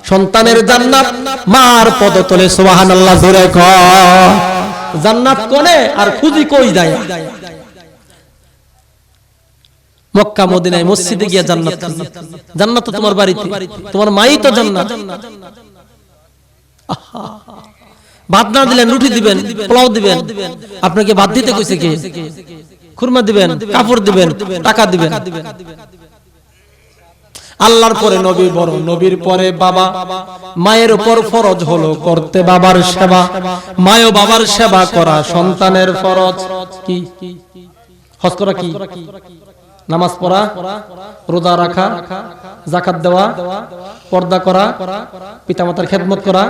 সন্তানের জান্নাত মার পদতলে। সুবহানাল্লাহ, জোরে কর। জান্নাত কোনে আর খুঁজি কই যায়? মক্কা মদিনায় মসজিদে গিয়া জান্নাত খুঁজি। জান্নাত তো তোমার বাড়িতে, তোমার মাই তো জান্নাত। ভাত না দিলেন রুটি দিবেন, পোলাও দিবেন, আপনাকে ভাত দিতে কইছে কে? খুরমা দিবেন, কাপড় দিবেন, টাকা দিবেন। আল্লাহর পরে নবী বড়, নবীর পরে বাবা। মায়ের উপর ফরজ হলো করতে বাবার সেবা, মায় ও বাবার সেবা করা সন্তানের ফরজ। কি হজ করা? কি নামাজ পড়া, রোজা রাখা, যাকাত দেওয়া, পর্দা করা, পিতামাতার খেদমত করা।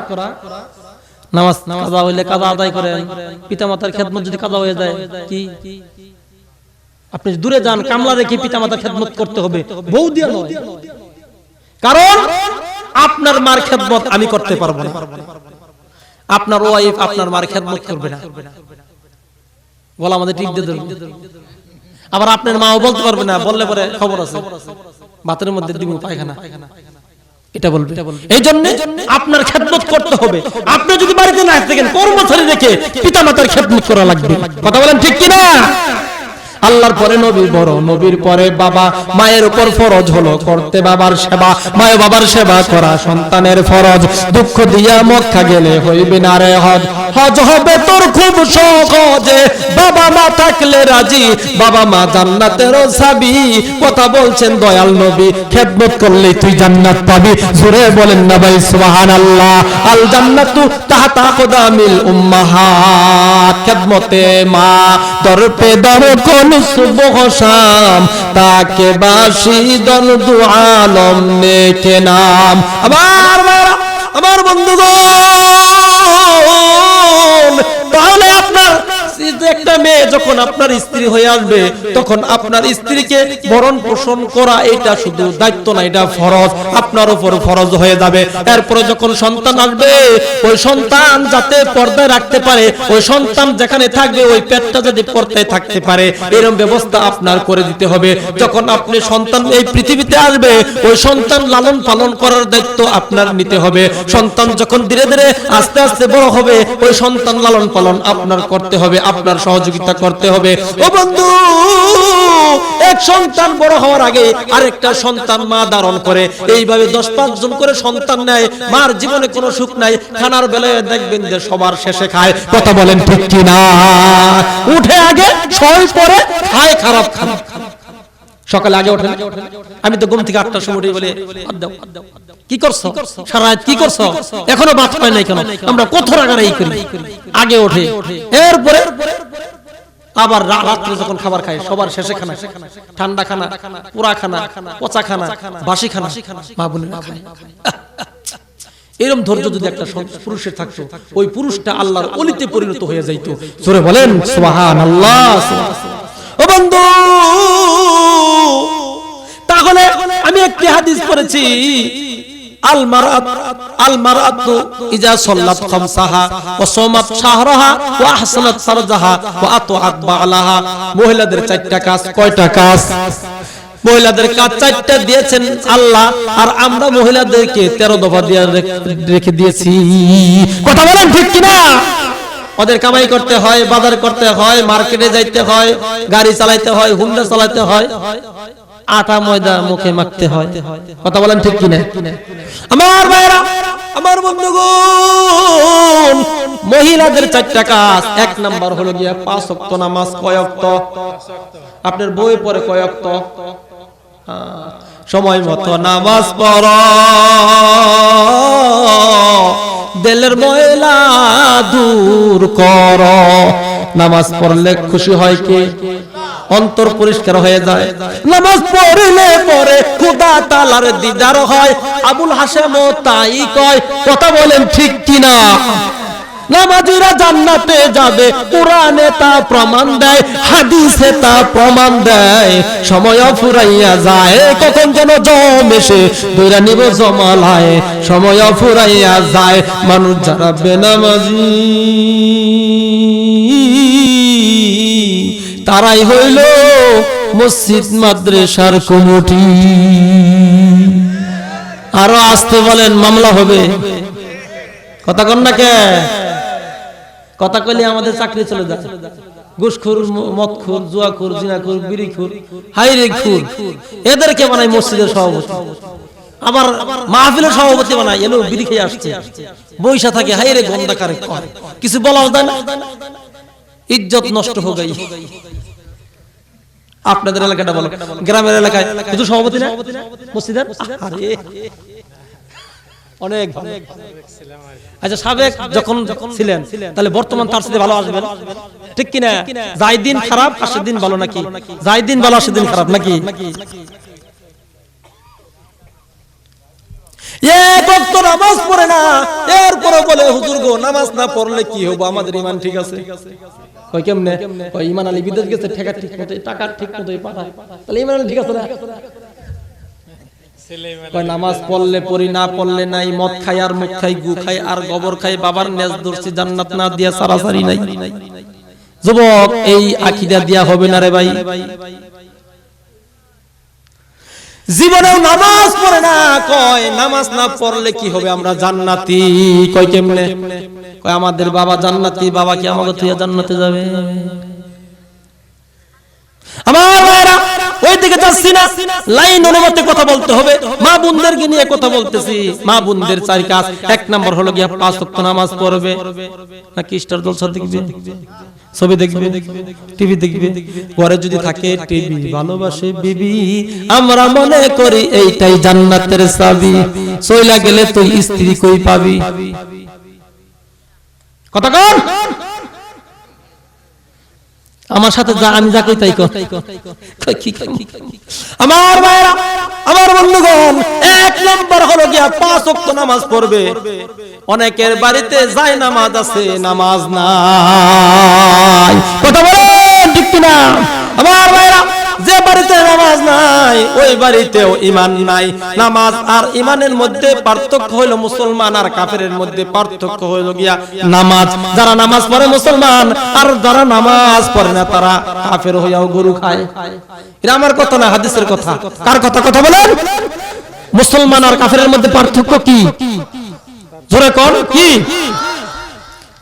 নামাজ কাজা হইলে কাজা আদায় করেন, পিতামাতার খেদমত যদি কাজা হয়ে যায় কি আপনি দূরে যান, কামলা রেখে পিতামাতার খেদমত করতে হবে, বউ দিয়া নয়। কারণ আপনার মার খেদমত আমি করতে পারবো না, আপনার ওয়াইফ আপনার মার খেদমত করবে না, গলা আমাদের টিপ দিয়ে ধরবে। আবার আপনার মাও বলতে পারবে না, বললে পরে খবর আছে ভাতের মধ্যে দিব পায়খানা, এটা বলবে। এই জন্য আপনার খেদমত করতে হবে। আপনি যদি বাড়িতে না থাকেন, কর্মচারী রেখে পিতামাতার খেদমত করা লাগবে। কথা বলেন ঠিক কি না? আল্লাহর পরে নবী বড়, নবীর পরে বাবা। মায়ের উপর ফরজ হলো করতে বাবার সেবা, মায়ের বাবার সেবা করা সন্তানের ফরজ। দুঃখ দিয়া মক্কা গেলে হইবে না রে হজ, হজ হবে তোর খুব সহজে, বাবা মা থাকলে রাজি, বাবা মা জান্নাতের চাবি। কথা বলছেন দয়াল নবী, খেদমত করলে তুই জান্নাত পাবি। জোরে বলেন না ভাই সুবহানাল্লাহ। আল জান্নাতু তাহতা আকদামিল উম্মাহাত। খেদমতে মা দরপে দর কোন সুবহ শাম, তাকে বাসি দল দু আলম নেকে নাম। আমার বন্ধুগণ, তাহলে আপনার একটা মেয়ে যখন আপনার স্ত্রী হয়ে আসবে, তখন আপনার স্ত্রীকে ভরণ পোষণ করা এটা শুধু দায়িত্ব না, এটা ফরজ, আপনার উপর ফরজ হয়ে যাবে। এরপরে যখন সন্তান আসবে, ওই সন্তান যাতে পর্দায় রাখতে পারে, ওই সন্তান যেখানে থাকবে ওই পেটটা যদি পর্দায় থাকতে পারে, এরকম ব্যবস্থা আপনার করে দিতে হবে। যখন আপনি সন্তান এই পৃথিবীতে আসবে, ওই সন্তান লালন পালন করার দায়িত্ব আপনার নিতে হবে। সন্তান যখন ধীরে ধীরে আস্তে আস্তে বড় হবে, ওই সন্তান লালন পালন আপনার করতে হবে, আপনার সহযোগিতা করতে হবে। ও বন্ধু, এক সন্তান বড় হওয়ার আগে আরেকটা সন্তান মা ধারণ করে, এইভাবে 10-5 জন করে সন্তান নেয়। মার জীবনে কোনো সুখ নাই, খানার বেলায় দেখবেন যে সবার শেষে খায়। কথা বলেন ঠিক কি না? উঠে আগে, ছয় পরে খায় খারাপ খারাপ। সকালে আগে ওঠেন, আমি তো ঘুম থেকে 8টার সময় উঠে বলে কি করছো সারা রাত, কি করছো, এখনো ভাত পাই নাই কেন? আমরা কত রাগারাগি করি। আগে ওঠে, এরপরে আবার রাত্রে যখন খাবার খায় সবার শেষে খানা, ঠান্ডা খানা, পোড়া খানা, পচা খানা, বাসি খানা মা বোনেরা খায়। এরকম ধৈর্য যদি একটা পুরুষের থাকতো, ওই পুরুষটা আল্লাহর ওলিতে পরিণত হয়ে যাইতো। জোরে বলেন সুবহানাল্লাহ। ও বন্ধু, তাহলে আমি একটি হাদিস পড়েছি, আল মারাতু ইজা সাল্লাত খামসাহা ওয়া সামাত শাহরাহা ওয়া আহসানাত ফারজাহা ওয়া আতাআত বালাহা। মহিলাদের 4টা কাজ। কয়টা কাজ? মহিলাদের কাজ 4টা দিয়েছেন আল্লাহ, আর আমরা মহিলাদেরকে 13 দফা দিয়ে রেখে দিয়েছি। কথা বলেন ঠিক কি না? ওদের কামাই করতে হয়, বাজার করতে হয়, মার্কেটে যাইতে হয়, গাড়ি চালাইতে হয়, হুন্ডা চালাইতে হয়, আটা ময়দা মুখে মাখতে হয়। কথা বলেন ঠিক কি না? আমার ভাইরা, আমার বন্ধুগণ, মহিলাদের 4টা কাজ। 1 নাম্বার হলো গিয়া 5 ওয়াক্ত নামাজ। কয় ওয়াক্ত? আপনার বই পড়ে কয় ওয়াক্ত? সময় মতো নামাজ পড়ো, দিলের ময়লা দূর করো। নামাজ পড়লে খুশি হয় কে? অন্তর পরিষ্কার হয়ে যায়। নামাজ পড়লে পরে খোদা তাআলার দিদার হয়। আবুল হাসেম তাই কয়। কথা বলেন ঠিক কিনা? নামাজিরা জান্নাতে যাবে, কোরআনে তা প্রমাণ দেয়, হাদিসে তা প্রমাণ দেয়। সময় ফুরাইয়া যায়, কখন যেন জম এসে দৈরা নিব জমালায়। সময় ফুরাইয়া যায়, মানুষ যারা বেনামাজি তারাই হইল মসজিদ মাদ্রাসার কমিটি। আরো আসতে বলেন, মামলা হবে। কথা কন না কে? কথা কইলে আমাদের চাকরি চলে যায়। ঘুষখোর, মদখোর, জুয়াখোর, জিনাখোর, বিড়িখোর, হাইরে খুর, এদেরকে বানাই মসজিদের সভাপতি। আবার মাহফিলের সভাপতি বানাই, এলো বিড়ি খেয়ে আসছে, বৈশা থাকে, হাইরে গন্ধাকারে কয়, কিছু বলাও যায় না, ইজ্জত নষ্ট হয়ে গই। আপনাদের এলাকাটা বলো, গ্রামের এলাকায় কিছু সভাপতি না মসজিদের? আরে অনেক ভালো। আচ্ছা সাবেক যখন ছিলেন তাহলে বর্তমান তার সাথে ভালো আসবেন, ঠিক কিনা? যাই দিন খারাপ আসে দিন ভালো নাকি? যাই দিন ভালো আসে দিন খারাপ নাকি? এক ওয়াক্ত নামাজ পড়ে না, এরপরে বলে হুজুর গো নামাজ না পড়লে কি হবে, আমাদের ঈমান ঠিক আছে। কই কেমনে? কই ঈমান আলী বিদেশ গেছে, টাকা ঠিক মতো পাঠায়, তাহলে ঈমান আলী ঠিক আছে না? কই নামাজ পড়লে পড়ি, না পড়লে নাই, মদ খাই আর মুখ খাই, গু খাই আর গোবর খাই, বাবার নেজ ধরছি, জান্নাত না দিয়া সারাসারি নাই। যুবক এই আকীদা দিয়া হবে না রে ভাই। জীবনেও নামাজ পড়ে না, কয় নামাজ না পড়লে কি হবে, আমরা জান্নাতি। কয় কেমনে? কয় আমাদের বাবা জান্নাতি, বাবা কি আমাকে তুই জান্নাতে যাবে? আমার ভাইরা ওই দিকে যাচ্ছি না, লাইন অনুমতে কথা বলতে হবে। মা বোনদেরকে নিয়ে কথা বলতেছি। মা বোনদের চার কাজ, এক নম্বর হলো গিয়া 5 ওয়াক্ত নামাজ পড়বে, নাকি স্টার জলসা দেখবে, ছবি দেখবে, টিভি দেখবে, ঘরে যদি থাকে টিভি, ভালোবাসে বিবি, আমরা মনে করি এইটাই জান্নাতের চাবি, চইলা গেলে তুই স্ত্রী কই পাবি? কথা কন আমার সাথে যা, আমি যা কই তাই কর। আমার ভাইরা, আমার বন্ধুগণ, এক নম্বর হলো গিয়া 5 ওয়াক্ত নামাজ পড়বে। অনেকের বাড়িতে যায় নামাজ আছে, নামাজ নাই। কথা বলেন ঠিক কিনা? আমার ভাইরা, যে বাড়িতে নামাজ নাই ওই বাড়িতেও ঈমান নাই। নামাজ আর ঈমানের মধ্যে পার্থক্য হলো মুসলমান আর কাফেরের মধ্যে পার্থক্য হলো গিয়া নামাজ। যারা নামাজ পড়ে মুসলমান, আর যারা নামাজ পড়ে না তারা কাফের হইয়াও গরু খায়। এটা আমার কথা না, হাদিসের কথা। কার কথা? কথা বলেন। মুসলমান আর কাফেরের মধ্যে পার্থক্য কি? জোরে কোন কি?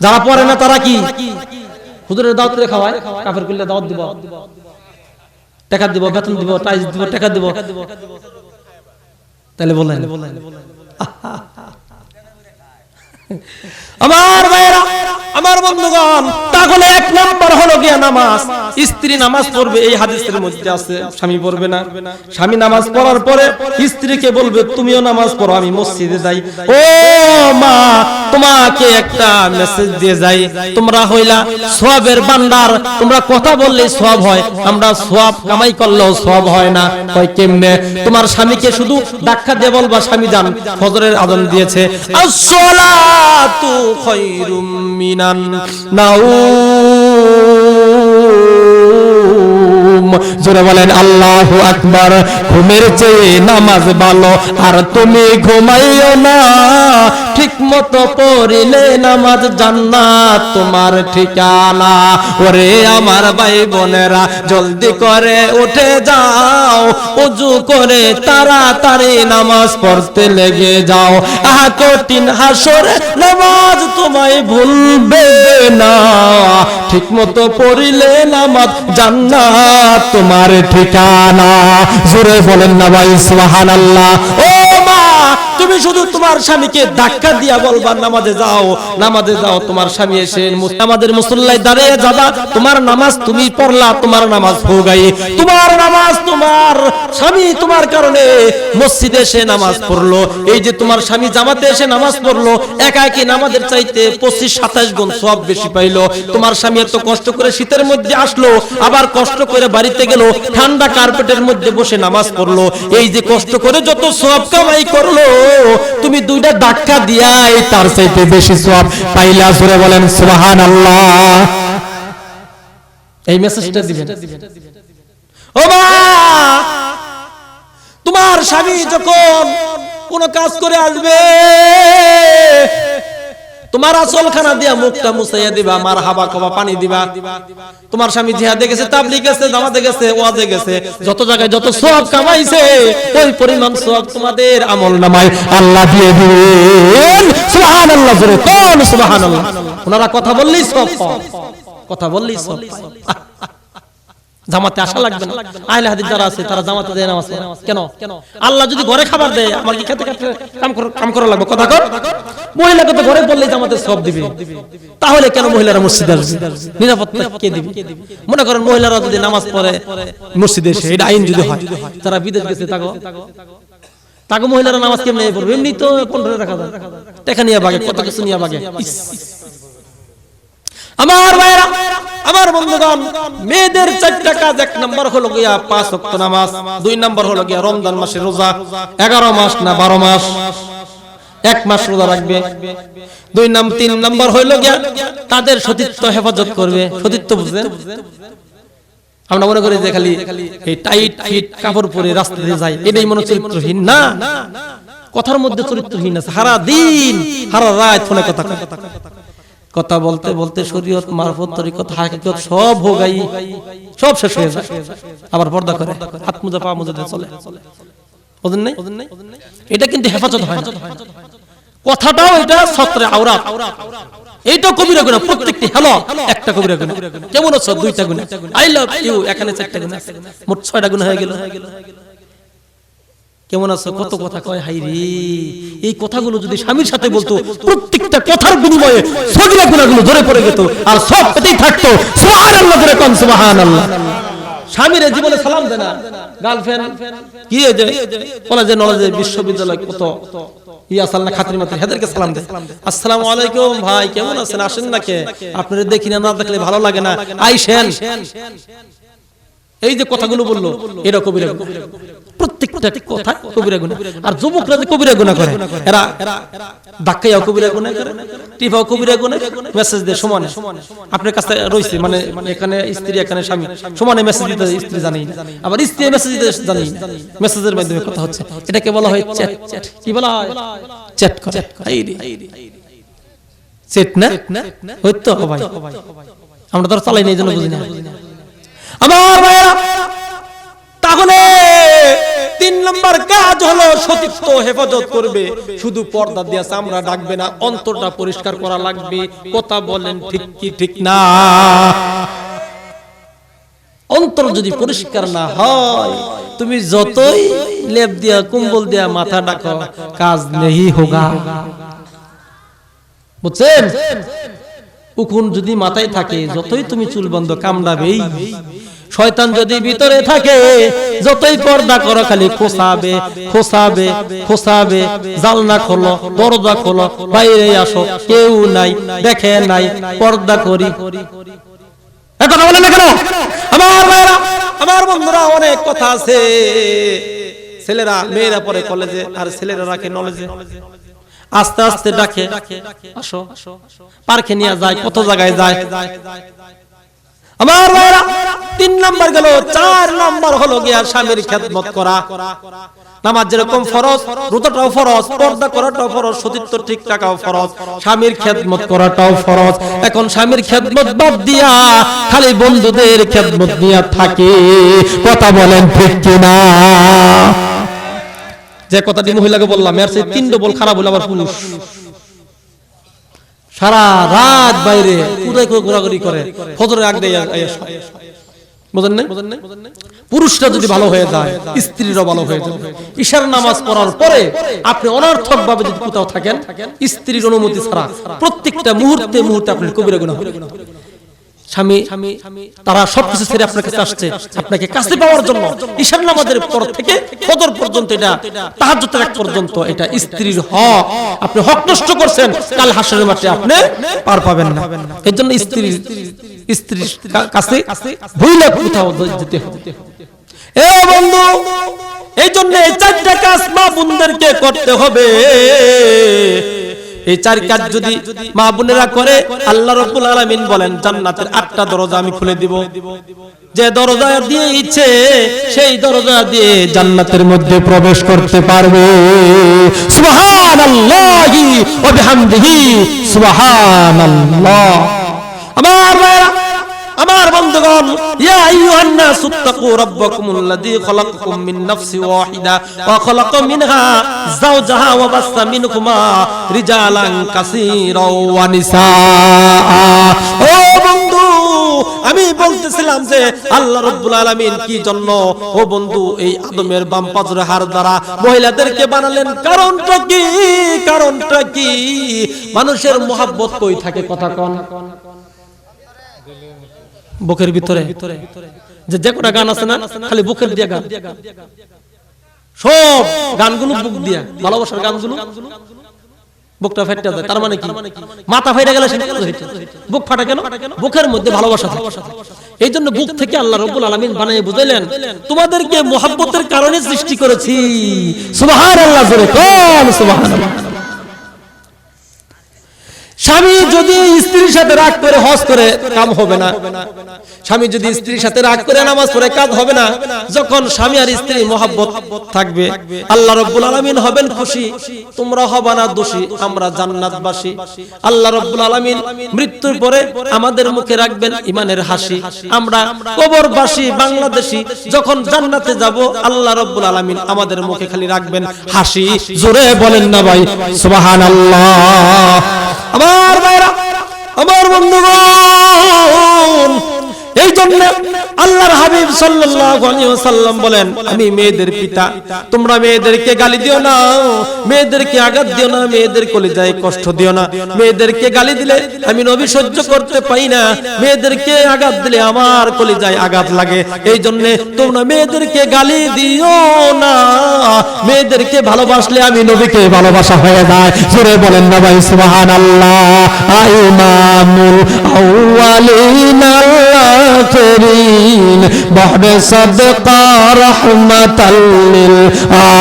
যারা পড়ে না তারা কি? হুজুরের দাওয়াত করে খাওয়ায়, কাফের করলে দাওয়াত দিব, টাকা দিব, বেতন দিব, টাইজ দিব, টাকা দিব, তাহলে বলেন। আমার ভাইরা, আমার বন্ধুগণ, তাহলে এক নাম্বার হলো গিয়া নামাজ। স্ত্রী নামাজ পড়বে, এই হাদিসের মধ্যে আছে, স্বামী পড়বে না। স্বামী নামাজ পড়ার পরে স্ত্রীকে বলবে তুমিও নামাজ পড়ো, আমি মসজিদে যাই। ও মা, তোমাকে একটা মেসেজ দিয়ে যাই, তোমরা হইলা সওয়াবের ভান্ডার, তোমরা কথা বললে সওয়াব হয়, আমরা সওয়াব কামাই করলেও সওয়াব হয় না। কয় কেমনে? তোমার স্বামীকে শুধু ধাক্কা দিয়ে বলবা স্বামী যান, ফজরের আযান দিয়েছে, আসসালাতু খায়রুম মিনান নাউম। জোরে বলেন আল্লাহু আকবার। ঘুমের চেয়ে নামাজ ভালো, আর তুমি ঘুমাইও না, ঠিক মতো পড়িলে নামাজ জান্নাত তোমার ঠিকানা। ওরে আমার ভাই বোনেরা, জলদি করে উঠে যাও, ওযু করে তাড়াতাড়ি নামাজ পড়তে লেগে যাও। আহা কঠিন হাসরে নামাজ তোমায় ভুলবে না, ঠিক মতো পড়িলে নামাজ জান্নাত তোমার ঠিকানা। জোরে বলেন না ভাই সুবহানাল্লাহ। ও মা, তুমি শুধু তোমার স্বামীকে ধাক্কা দিয়া বলবা নামাজে যাও, নামাজে যাও, তোমার স্বামী এসে আমাদের মুসল্লায় দাঁড়িয়ে যাবা, তোমার নামাজ তুমি পড়লা, তোমার নামাজ হয়ে গই, তোমার নামাজ, তোমার স্বামী তোমার কারণে মসজিদে এসে নামাজ পড়লো। এই যে তোমার স্বামী জামাতে এসে নামাজ পড়লো, একা একই নামাজের চাইতে 25-27 গুণ সওয়াব বেশি পাইলো। তোমার স্বামী এত কষ্ট করে শীতের মধ্যে আসলো, আবার কষ্ট করে বাড়িতে গেল, ঠান্ডা কার্পেটের মধ্যে বসে নামাজ পড়লো। এই যে কষ্ট করে যত সওয়াব কামাই করলো, তুমি দুইটা ধাক্কা দিয়াই তার চাইতে বেশি সওয়াব পাইলা। জোরে বলেন সুবহানাল্লাহ। এই মেসেজটা দিবেন। ও মা, তোমার স্বামী যখন কোন কাজ করে আসবে, তোমার আঁচলখানা দিয়া মুখটা মুছাইয়া দিবা, মারহাবা কবা পানি দিবা। তোমার স্বামী জিহাদে গেছে, তাবলীগ গেছে, জামাতে গেছে, ওয়াজে গেছে, যত জায়গায় যত সওয়াব কামাইছে ওই পরিমাণ সওয়াব তোমাদের আমলনামায় আল্লাহ দিয়ে দিবেন। সুবহানাল্লাহ। জোরে কোন সুবহানাল্লাহ। ওনারা কথা বললেই সওয়াব পায়, কথা বললেই সওয়াব পায়। জামাতে আসা লাগবে না। আহলে হাদিস যারা আছে তারা জামাতে যায় নামাজ পড়ে। কেন? আল্লাহ যদি ঘরে খাবার দেয়, আমার কি খেতে খেতে কাম করা লাগবে? কথা কর। মহিলাকে তো ঘরে বললেই জামাতে সব দিবে, তাহলে কেন মহিলারা মসজিদে আসবে? নিরাপত্তা কে দিবে? মনে করেন মহিলারা যদি নামাজ পড়ে মসজিদে এসে, এটা আইন যদি হয়, যারা বিদেশ গেছে তাগো তাকে মহিলারা নামাজ কেমনে পড়বে? এমনি তো 15 টাকা দেয়, টাকা নিয়ে বাগে, কত কিছু নিয়ে বাগে। আমার ভাইরা, আমার বন্ধুগণ, মেয়েদের 4টা কাজ। 1 নাম্বার হলো গিয়া 5 ওয়াক্ত নামাজ, 2 নাম্বার হলো গিয়া রমজান মাসের রোজা। 11 মাস না 12 মাস, 1 মাস রোজা রাখবে। 3 নাম্বার হইল গিয়া তাদের সতীত্ব হেফাজত করবে। সতীত্ব বুঝলেন? আমরা মনে করি যে খালি এই টাইট ফিট কাপড় পরে রাস্তা দিয়ে যায়, এটাই মনে চরিত্রহীন। না, কথার মধ্যে চরিত্রহীন আছে। সারা দিন সারা রাত ফোনে কথা বলতে বলতে শরীয়ত, মারফত, তরিকত, হাকিকত সব ভোগাই, সব শেষ হয়ে যায়। আবার পর্দা করে, হাত মোজা পা মোজা দিয়ে চলে। বুঝেন নাই? এটা কিন্তু হেফাজত হয় না। কথাটাও এটা সত্রে আওরাত, এইটা কবিরা গুনাহ। প্রত্যেকটি হ্যালো একটা কবিরা গুনাহ। কেমন আছো 2টা গুনাহ, আই লাভ ইউ এখানে 4টা গুনাহ, মোট 6টা গুনাহ হয়ে গেল। কেমন আছো কত কথা কয়, হাই রে, এই কথাগুলো যদি স্বামীর সাথে বলতো, প্রত্যেকটা কথার বিনিময়ে সগীরা গুনাহগুলো ধরে পড়ে যেত, আর সব পেতেই থাকতো। সুবহানাল্লাহ করে কোন সুবহানাল্লাহ। স্বামীর জীবনে সালাম দেয় না, গার্লফ্রেন্ড কি যে কলেজে নলেজে বিশ্ববিদ্যালয় কত ইয়াসাল না খাতির মাত্র হেদেরকে সালাম দেয়। আসসালামু আলাইকুম ভাই, কেমন আছেন, আসেন না কে, আপনাদের দেখি না, না দেখলে ভালো লাগে না, আইসেন। এই যে কথাগুলো বললো, এরা কবিরা গুনাহ। প্রত্যেকটা কথা কবিরা গুনাহ। আর যুবকরা যে কবিরা গুনাহ করে, এরা ধাক্কাইয়াও কবিরা গুনাহ করে, টিপাও কবিরা গুনাহ, মেসেজ দেয় সমানে। আপনার কাছে রইছে, মানে এখানে স্ত্রী এখানে স্বামী, সমানে মেসেজ দিতে স্ত্রী জানেই না, আবার স্ত্রী মেসেজ দিতে জানেই না। মেসেজের মাধ্যমে কথা হচ্ছে, এটাকে বলা হয় চ্যাট। কি বলা হয়? চ্যাট করে। চ্যাট না হইতো ভাই, আমরা তো চালাই না, এই জন্য বুঝি না। আমার ভাইরা, তাহলে 3 নাম্বার কাজ হলো সতীত্ব হেফাজত করবে। শুধু পর্দা দিয়ে চামড়া ডাকবে না, অন্তরটা পরিষ্কার করা লাগবে। কথা বলেন ঠিক কি ঠিক না? অন্তর যদি পরিষ্কার না হয়, তুমি যতই লেপ দিয়া কম্বল দিয়া মাথা ডাকো, কাজ নেই হোগা। বুঝছেন? উকুন যদি মাথায় থাকে, যতই তুমি চুল বন্ধ কামড়াবেই। শয়তান যদি ভিতরে থাকে, যতই পর্দা করো খালি খোসাবে খোসাবে খোসাবে। জানলা খোলো, দরজা খোলো, বাইরে আসো, কেউ নাই, দেখে নাই, পর্দা করি। কথা বলে না কেন? আমার ভাইরা, আমার বন্ধুরা, অনেক কথা আছে। ছেলেরা মেয়েরা পড়ে কলেজে, আর ছেলেরা রাখে নলেজে। আস্তে আস্তে ডাকে, আসো, পার্কে নিয়ে যায়, কত জায়গায় যায়। আমার ভাইরা, 3 নাম্বার গেল। 4 নাম্বার হলো গিয়া স্বামীর খেদমত করা। নামাজ যেরকম ফরজ, রোজাটাও ফরজ, পর্দা করাটাও ফরজ, সতীত্ব ঠিক রাখাও ফরজ, স্বামীর খেদমত করাটাও ফরজ। এখন স্বামীর খেদমত বাদ দিয়া খালি বন্ধুদের খেদমত দিয়া থাকে। কথা বলেন ঠিক কিনা? যে কথাটি মহিলাকে বললাম, এর চেয়ে 3 ডবল খারাপ হলো আবার পুরুষ। সারা রাত বাইরে কোথায় ঘোরাঘুরি করে, ফজরের আগ দিয়ে বুঝেন নাই? পুরুষরা যদি ভালো হয়ে যায়, স্ত্রীরা ভালো হয়ে যাবে। ঈশার নামাজ পড়ার পরে আপনি অনর্থক ভাবে যদি কোথাও থাকেন, স্ত্রীর অনুমতি ছাড়া, প্রত্যেকটা মুহূর্তে মুহূর্তে আপনার কবিরা গুনাহ হবে। স্বামী তারা সবকিছু ছেড়ে আপনার কাছে আসছে আপনাকে কাছে পাওয়ার জন্য। ঈশার নামাজের পর থেকে ফজর পর্যন্ত, এটা তাহাজ্জুদের আগ পর্যন্ত, এটা স্ত্রীর হক। আপনি হক নষ্ট করছেন, কাল হাসরের মাঠে আপনি পার পাবেন না। এজন্য স্ত্রীর কাছে ভুলে কোথাও যেতে হবে। এ বন্ধু, এই জন্য এই 4টা কাজ মা বোনদেরকে করতে হবে। এই 4 কাজ যদি মা বোনেরা করে, আল্লাহ রাব্বুল আলামিন বলেন, জান্নাতের 8টা দরজা আমি খুলে দিব। যে দরজা দিয়ে ইচ্ছে সেই দরজা দিয়ে জান্নাতের মধ্যে প্রবেশ করতে পারবে। সুবহানাল্লাহি ওয়া বিহামদিহি, সুবহানাল্লাহ। আমার ভাইরা, আমার বন্ধুগণ, ইয়া আইয়ুহান নাসু তাকু রাব্বাকুমুল্লাযী খালাকাকুম মিন নাফসিন ওয়াহিদা ওয়া খালাকা মিনহা যাওজাহা ওয়া বাসসা মিনহুমা রিজালান কাসীরাও ওয়া নিসা। ও বন্ধু, আমি বলতেছিলাম যে আল্লাহ রাব্বুল আলামিন কি জন্য, ও বন্ধু, এই আদমের বাম পাজরে হাড় দ্বারা মহিলাদেরকে বানালেন? কারণটা কি? কারণটা কি? মানুষের মোহাব্বত কই থাকে? কথা কোন? বুকের ভিতরে। যে কটা গান আছে না, খালি বুকের দিয়ে গান। সব গানগুলো বুক দিয়া, ভালোবাসার গানগুলো বুকটা ফেটে যায়। তার মানে কি? মাথা ফেটে গেলে বুক ফাটে কেন? বুকের মধ্যে ভালোবাসা থাকে। এই জন্য বুক থেকে আল্লাহ রাব্বুল আলামিন বানিয়ে বুঝাইলেন, তোমাদেরকে মুহাব্বতের কারণে সৃষ্টি করেছি। সুবহানাল্লাহ, জোরে কোন সুবহানাল্লাহ। স্বামী যদি স্ত্রীর সাথে রাগ করে হজ করে কাম হবে না, স্বামী যদি স্ত্রীর সাথে রাগ করে নামাজ পড়ে কাজ হবে না। যখন স্বামী আর স্ত্রী মহব্বত থাকবে, আল্লাহ রাব্বুল আলামিন হবেন খুশি, তোমরা হবা না দোষী, আমরা জান্নাতবাসী। আল্লাহ রাব্বুল আলামিন মৃত্যুর পরে আমাদের মুখে রাখবেন ইমানের হাসি। আমরা কবরবাসী বাংলাদেশী যখন জান্নাতে যাব, আল্লাহ রাব্বুল আলামিন আমাদের মুখে খালি রাখবেন হাসি। জোরে বলেন না ভাই সুবহানাল্লাহ। আমার ভাইরা, আমার বন্ধুগণ, এই জন্য আল্লাহর হাবিব সাল্লাল্লাহু আলাইহি ওয়াসাল্লাম বলেন, আমি মেয়েদের পিতা, তোমরা মেয়েদেরকে গালি দিও না, মেয়েদেরকে আঘাত দিও না, মেয়েদের কলিজায় কষ্ট দিও না। মেয়েদেরকে গালি দিলে আমি নবী সহ্য করতে পারি না, মেয়েদেরকে আঘাত দিলে আমার কলিজায় আঘাত লাগে। এই জন্য তোমরা মেয়েদেরকে গালি দিও না, মেয়েদেরকে ভালোবাসলে আমি নবীকে ভালোবাসা হয়ে যায়। জোরে বলেন না ভাই সুবহানাল্লাহ। ইমামুল আউয়ালিন আখিরিন বাহরে সাদকা রাহমাতাল লিল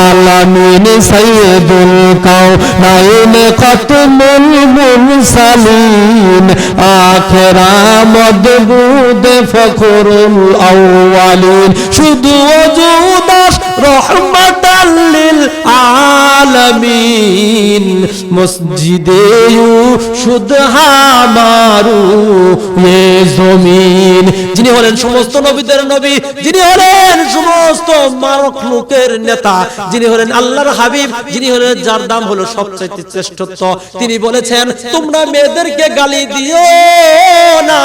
আলামিন সাইয়্যিদুল কাওনাইন খাতমুল মুরসালিন আখিরা মদবুদ ফখরুল আউয়ালিন শুধু ওজুদাস রাহমাতাল লিল আলামিন মসজিদে শুদ্ধ হামারু এ জমিন। যিনি হলেন সমস্ত নবীদের নবী, যিনি হলেন সমস্ত মাখলুকের নেতা, যিনি হলেন আল্লাহর হাবিব, যিনি হলেন যার দাম হলো সবচেয়ে শ্রেষ্ঠত্ব, তিনি বলেছেন তোমরা মেয়েদেরকে গালি দিও না।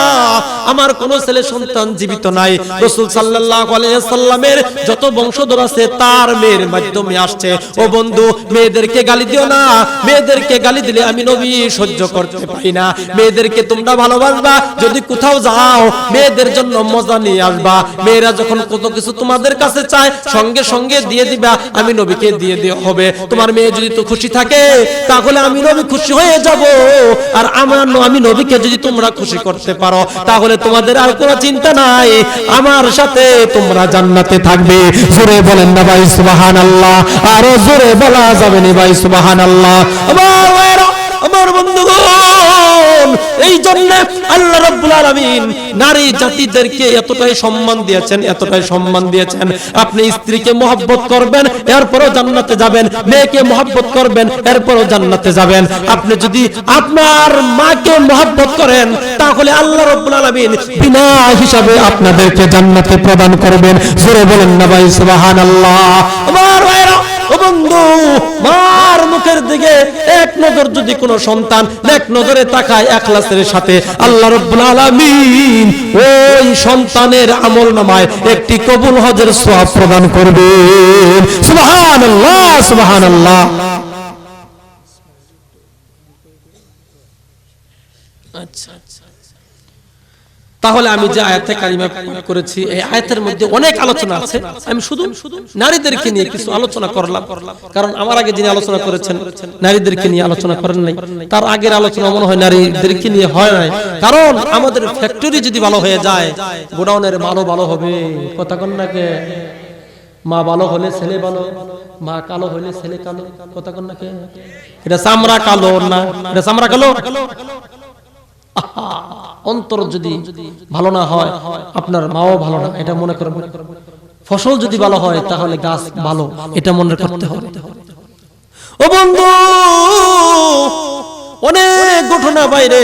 আমার কোন ছেলে সন্তান জীবিত নাই, রাসূল সাল্লাল্লাহু আলাইহি সাল্লামের যত বংশধর আছে তার মেয়ের মাধ্যমে আসছে। ও বন্ধু, মেয়েদেরকে গালি দিও না, মেয়েদেরকে গালি দিলে আমি নবী সহ্য করতে পারি না। মেয়েদেরকে তোমরা ভালোবাসবা, যদি কোথাও যাও মেয়েদের জন্য মজা নিয়ে আসবা। মেয়েরা যখন কত কিছু তোমাদের কাছে চায় সঙ্গে সঙ্গে দিয়ে দিবা, আমি নবীকে দিয়ে দেওয়া হবে। তোমার মেয়ে যদি তো খুশি থাকে তাহলে আমি নবী খুশি হয়ে যাব, আর আমি নবীকে যদি তোমরা খুশি করতে পারো তাহলে তোমাদের আর কোনো চিন্তা নাই, আমার সাথে তোমরা জান্নাতে থাকবে। জোরে বলেন না ভাই সুবহানাল্লাহ। আরো জোরে বলা যাবে না ভাই সুবহানাল্লাহ। আমার বন্ধুগণ, এই জন্য আল্লাহ রাব্বুল আলামিন নারী জাতিদেরকে এতটাই সম্মান দিয়েছেন, এতটাই সম্মান দিয়েছেন। আপনি স্ত্রীকে মহব্বত করবেন, এরপরও জান্নাতে যাবেন। মেয়েকে মহব্বত করবেন, এরপরও জান্নাতে যাবেন। আপনি যদি আপনার মাকে মহব্বত করেন তাহলে আল্লাহ রাব্বুল আলামিন বিনা হিসাবে আপনাদেরকে জান্নাতে প্রদান করবেন। জোরে বলেন না ভাই সুবহানাল্লাহ। আমার ভাইরা, ও বন্ধু, মার মুখের দিকে এক নজর যদি কোনো সন্তান এক নজরে তাকায় ইখলাসের সাথে, আল্লাহ রাব্বুল আলামিন ওই সন্তানের আমলনামায় একটি কবুল হজের সওয়াব প্রদান করবেন। সুবহানাল্লাহ, সুবহানাল্লাহ। আচ্ছা, তাহলে আমি যে আয়াতে কারিমা করেছি এই আয়াতের মধ্যে অনেক আলোচনা আছে। আমি শুধু নারীদেরকে নিয়ে কিছু আলোচনা করলাম, কারণ আমার আগে যিনি আলোচনা করেছেন নারীদেরকে নিয়ে আলোচনা করেন নাই। তার আগের আলোচনা মনে হয় নারীদেরকে নিয়ে হয় নাই, কারণ আমাদের ফ্যাক্টরি যদি ভালো হয়ে যায় গোডাউনের মালও ভালো হবে। কথা কোন নাকি? মা ভালো হলে ছেলে ভালো, মা কালো হলে ছেলে কালো। কথা কোন নাকি? এটা চামড়া কালো না, এটা চামড়া কালো। অন্তর যদি ভালো না হয় আপনার মাও ভালো না, এটা মনে করবেন। ফসল যদি ভালো হয় তাহলে গাছ ভালো, এটা মনে করতে হবে। ও বন্ধু, অনেক ঘটনা বাইরে,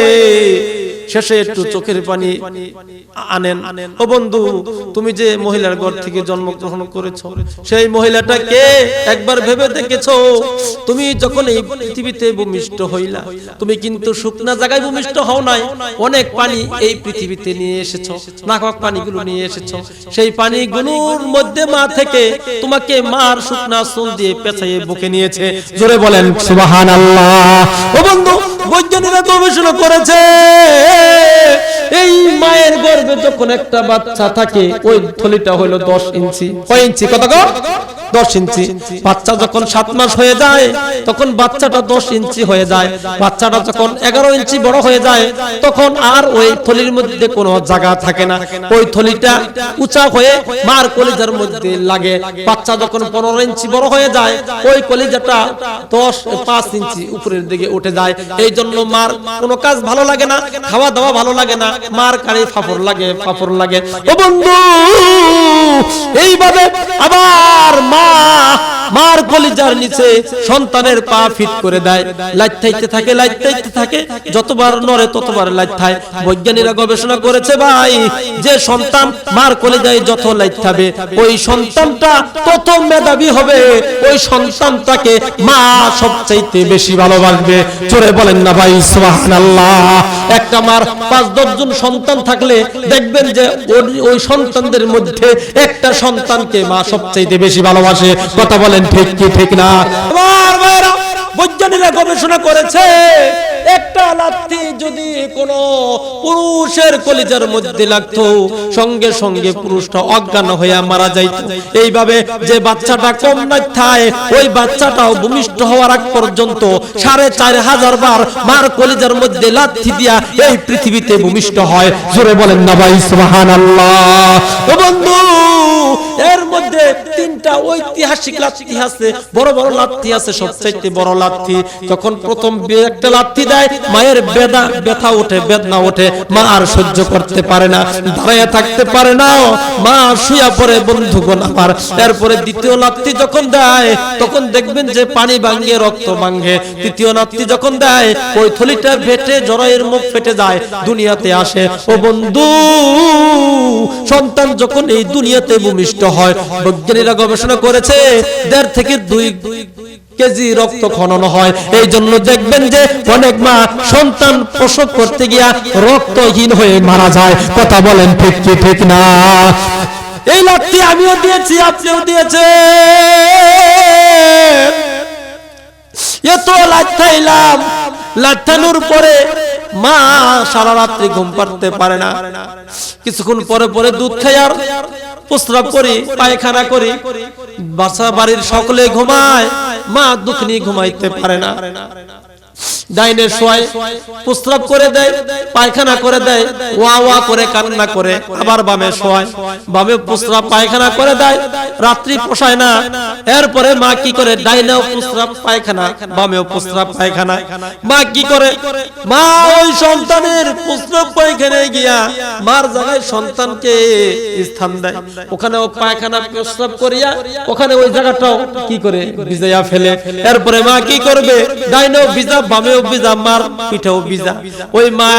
শেষে একটু চোখের পানি আনেন। ও বন্ধু, তুমি যে মহিলার ঘর থেকে জন্মগ্রহণ করেছো সেই মহিলাটাকে একবার ভেবে দেখেছো? তুমি যখন এই পৃথিবীতে ভূমিষ্ঠ হইলা, তুমি কিন্তু শুকনা জায়গায় ভূমিষ্ঠ হও নাই, অনেক পানি এই পৃথিবীতে নিয়ে এসেছো, নাকক পানিগুলো নিয়ে এসেছো। সেই পানিগুলোর মধ্যে মা থেকে তোমাকে মার শুকনা চুল দিয়ে পেঁচাইয়ে বুকে নিয়েছে। জোরে বলেন সুবহানাল্লাহ। ও বন্ধু, বৈজ্ঞানিকরা গবেষণা করেছে এই মায়ের গর্ভে যখন একটা বাচ্চা থাকে ওই থলিটা হলো 10 ইঞ্চি। কয় ইঞ্চি? কত গো? 10 ইঞ্চি। বাচ্চা যখন 7 মাস হয়ে যায় তখন বাচ্চাটা 10 ইঞ্চি হয়ে যায়। বাচ্চাটা যখন 11 ইঞ্চি বড় হয়ে যায় তখন আর ওই থলির মধ্যে কোনো জায়গা থাকে না, ওই থলিটা উঁচা হয়ে মার কলিজার মধ্যে লাগে। বাচ্চা যখন 15 ইঞ্চি বড় হয়ে যায় ওই কলিজাটা 5 ইঞ্চি উপরের দিকে উঠে যায়। এই জন্য মার কোনো কাজ ভালো লাগে না, খাওয়া দাওয়া ভালো লাগে না, মার কানে ফাফর লাগে। ও বন্ধু, এইভাবে আবার মার কলিজার নিচে সন্তানের পা ফিট করে দেয়, লাইতাইতে থাকে, যতবার নড়ে ততবার লাইতায়। বৈজ্ঞানিকরা গবেষণা করেছে ভাই, যে সন্তান মার কলিজায় যত লাইতাবে ওই সন্তানটা তত মেধাবী হবে, ওই সন্তানটাকে মা সবচাইতে বেশি ভালোবাসবে। জোরে বলেন না ভাই সুবহানাল্লাহ। একটা মার 5-10 জন সন্তান থাকলে দেখবেন যে ওই সন্তানদের মধ্যে একটা সন্তানকে মা সবচাইতে বেশি ভালোবাসে। কথা বলেন ঠিক কি ঠিক না? আমার ভাইরা, বৈজ্ঞানিকরা গবেষণা করেছে একটা লাথি যদি কোন পুরুষের কলিজার মধ্যে লাগতো সঙ্গে সঙ্গে পুরুষটা অজ্ঞান হয়ে মারা যাইত। এইভাবে যে বাচ্চাটা কম নাথায় ওই বাচ্চাটাও ভূমিষ্ঠ হওয়ার আগ পর্যন্ত 4500 বার মার কলিজার মধ্যে লাথি দিয়া এই পৃথিবীতে ভূমিষ্ঠ হয়। জোরে বলেন না ভাই সুবহানাল্লাহ। ও বন্ধু, এর মধ্যে 3টা ঐতিহাসিক লাথি আছে, বড় বড় লাথি আছে। সবচাইতে বড় লাথি যখন প্রথম একটা লাথি দেয় মায়ের ব্যথা ওঠে, বেদনা ওঠে, মা আর সহ্য করতে পারে না, দাঁড়ায় থাকতে পারে না, মা শুয়ে পড়ে বন্ধুগণ আমার। তারপরে দ্বিতীয় লাথি যখন দেয় তখন দেখবেন যে পানি ভাঙে, রক্ত ভাঙে। তৃতীয় লাথি যখন দেয় ওই থলিটা ফেটে জরায়ের মুখ ফেটে যায়, দুনিয়াতে আসে। ও বন্ধু, সন্তান যখন এই দুনিয়াতে ভূমিষ্ঠ হয় বৈজ্ঞানিকরা গবেষণা করেছে 1.5 থেকে 2 কেজি রক্ত খনন হয়। এই জন্য দেখবেন যে অনেক মা সন্তান প্রসব করতে গিয়া রক্তহীন হয়ে মারা যায়। কথা বলেন ঠিক কি ঠিক না? এই লাঠি আমিও দিয়েছি, আপনিও দিয়েছেন। এত লাঠাইলাম, লাঠানোর পরে মা সারা রাত্রি ঘুম পাড়তে পারে না। কিছুক্ষণ পরে পরে দুধ খাই আর প্রস্রাব করি, পায়খানা করি, বাসা বাড়ির সকলে ঘুমায়, মা দুঃখ নিয়ে ঘুমাইতে পারে না। ডাইনে শোয়, প্রস্রাব করে দেয়, পায়খানা করে দেয়, ওয়া ওয়া করে কান্না করে। আবার বামে শোয়, বামে প্রস্রাব পায়খানা করে দেয়, রাত্রি পোষায় না। এরপরে মা কি করে? ডাইনেও প্রস্রাব পায়খানা, বামেও প্রস্রাব পায়খানা। মা কি করে? মা ওই সন্তানের প্রস্রাব পায়খানায় গিয়া মার জায়গায় সন্তানকে স্থান দেয়, ওখানেও পায়খানা প্রস্রাব করিয়া ওখানে ওই জায়গাটাও কি করে? ভিজাইয়া ফেলে। এরপরে মা কি করবে? ডাইনেও ভিজা, বামেও ভিজা, মার পিঠেও ভিজা। ওই মা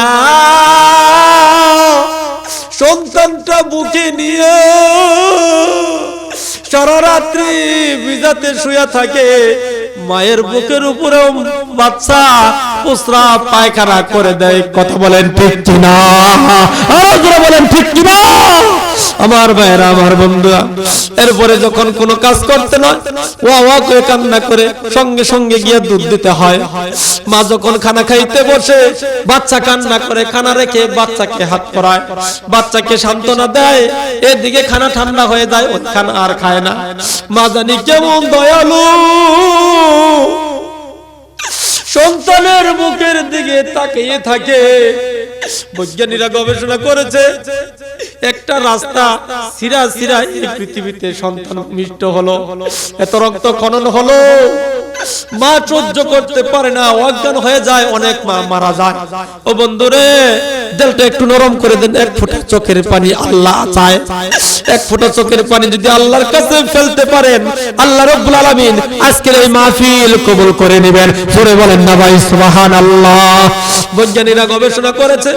সন্তানটা বুকে নিয়ে সারা রাত্রি ভিজাতে শুয়ে থাকে। মায়ের বুকের উপরেও বাচ্চা প্রস্রাব পায়খানা করে দেয়। কথা বলেন ঠিক কিনা? বলেন ঠিক কিনা আমার ভাইরা, আমার বন্ধুরা? এরপরে যখন কোনো কাজ করতে নয় ওয়া ওয়া করে কান্না করে সঙ্গে সঙ্গে গিয়ে দুধ দিতে হয়। মা যখন খানা খাইতে বসে বাচ্চা কান্না করে, খানা রেখে বাচ্চাকে হাত করায়, বাচ্চাকে সান্ত্বনা দেয়। এদিকে খানা ঠান্ডা হয়ে যায়, ওই খানা আর খায় না। মা জানি কেমন দয়ালু, সন্তানের মুখের দিকে তাকিয়ে থাকে। বৈজ্ঞানিকরা গবেষণা করেছে একটা রাস্তা সিরা সিরা এই পৃথিবীতে সন্তান মিষ্ট হলো, এত রক্ত খনন হলো, মা সহ্য করতে পারে না, অজ্ঞান হয়ে যায়, অনেক মা মারা যায়। ও বন্ধুরে, দিলটা একটু নরম করে দেন। 1 ফোঁটা চোখের পানি আল্লাহ চায়, 1 ফোঁটা চোখের পানি যদি আল্লাহর কাছে ফেলতে পারেন, আল্লাহ রাব্বুল আলামিন আজকের এই মাহফিল কবুল করে নেবেন। জোরে বলেন না ভাই সুবহানাল্লাহ। বৈজ্ঞানিকরা গবেষণা করেছে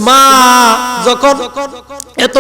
মা যখন এত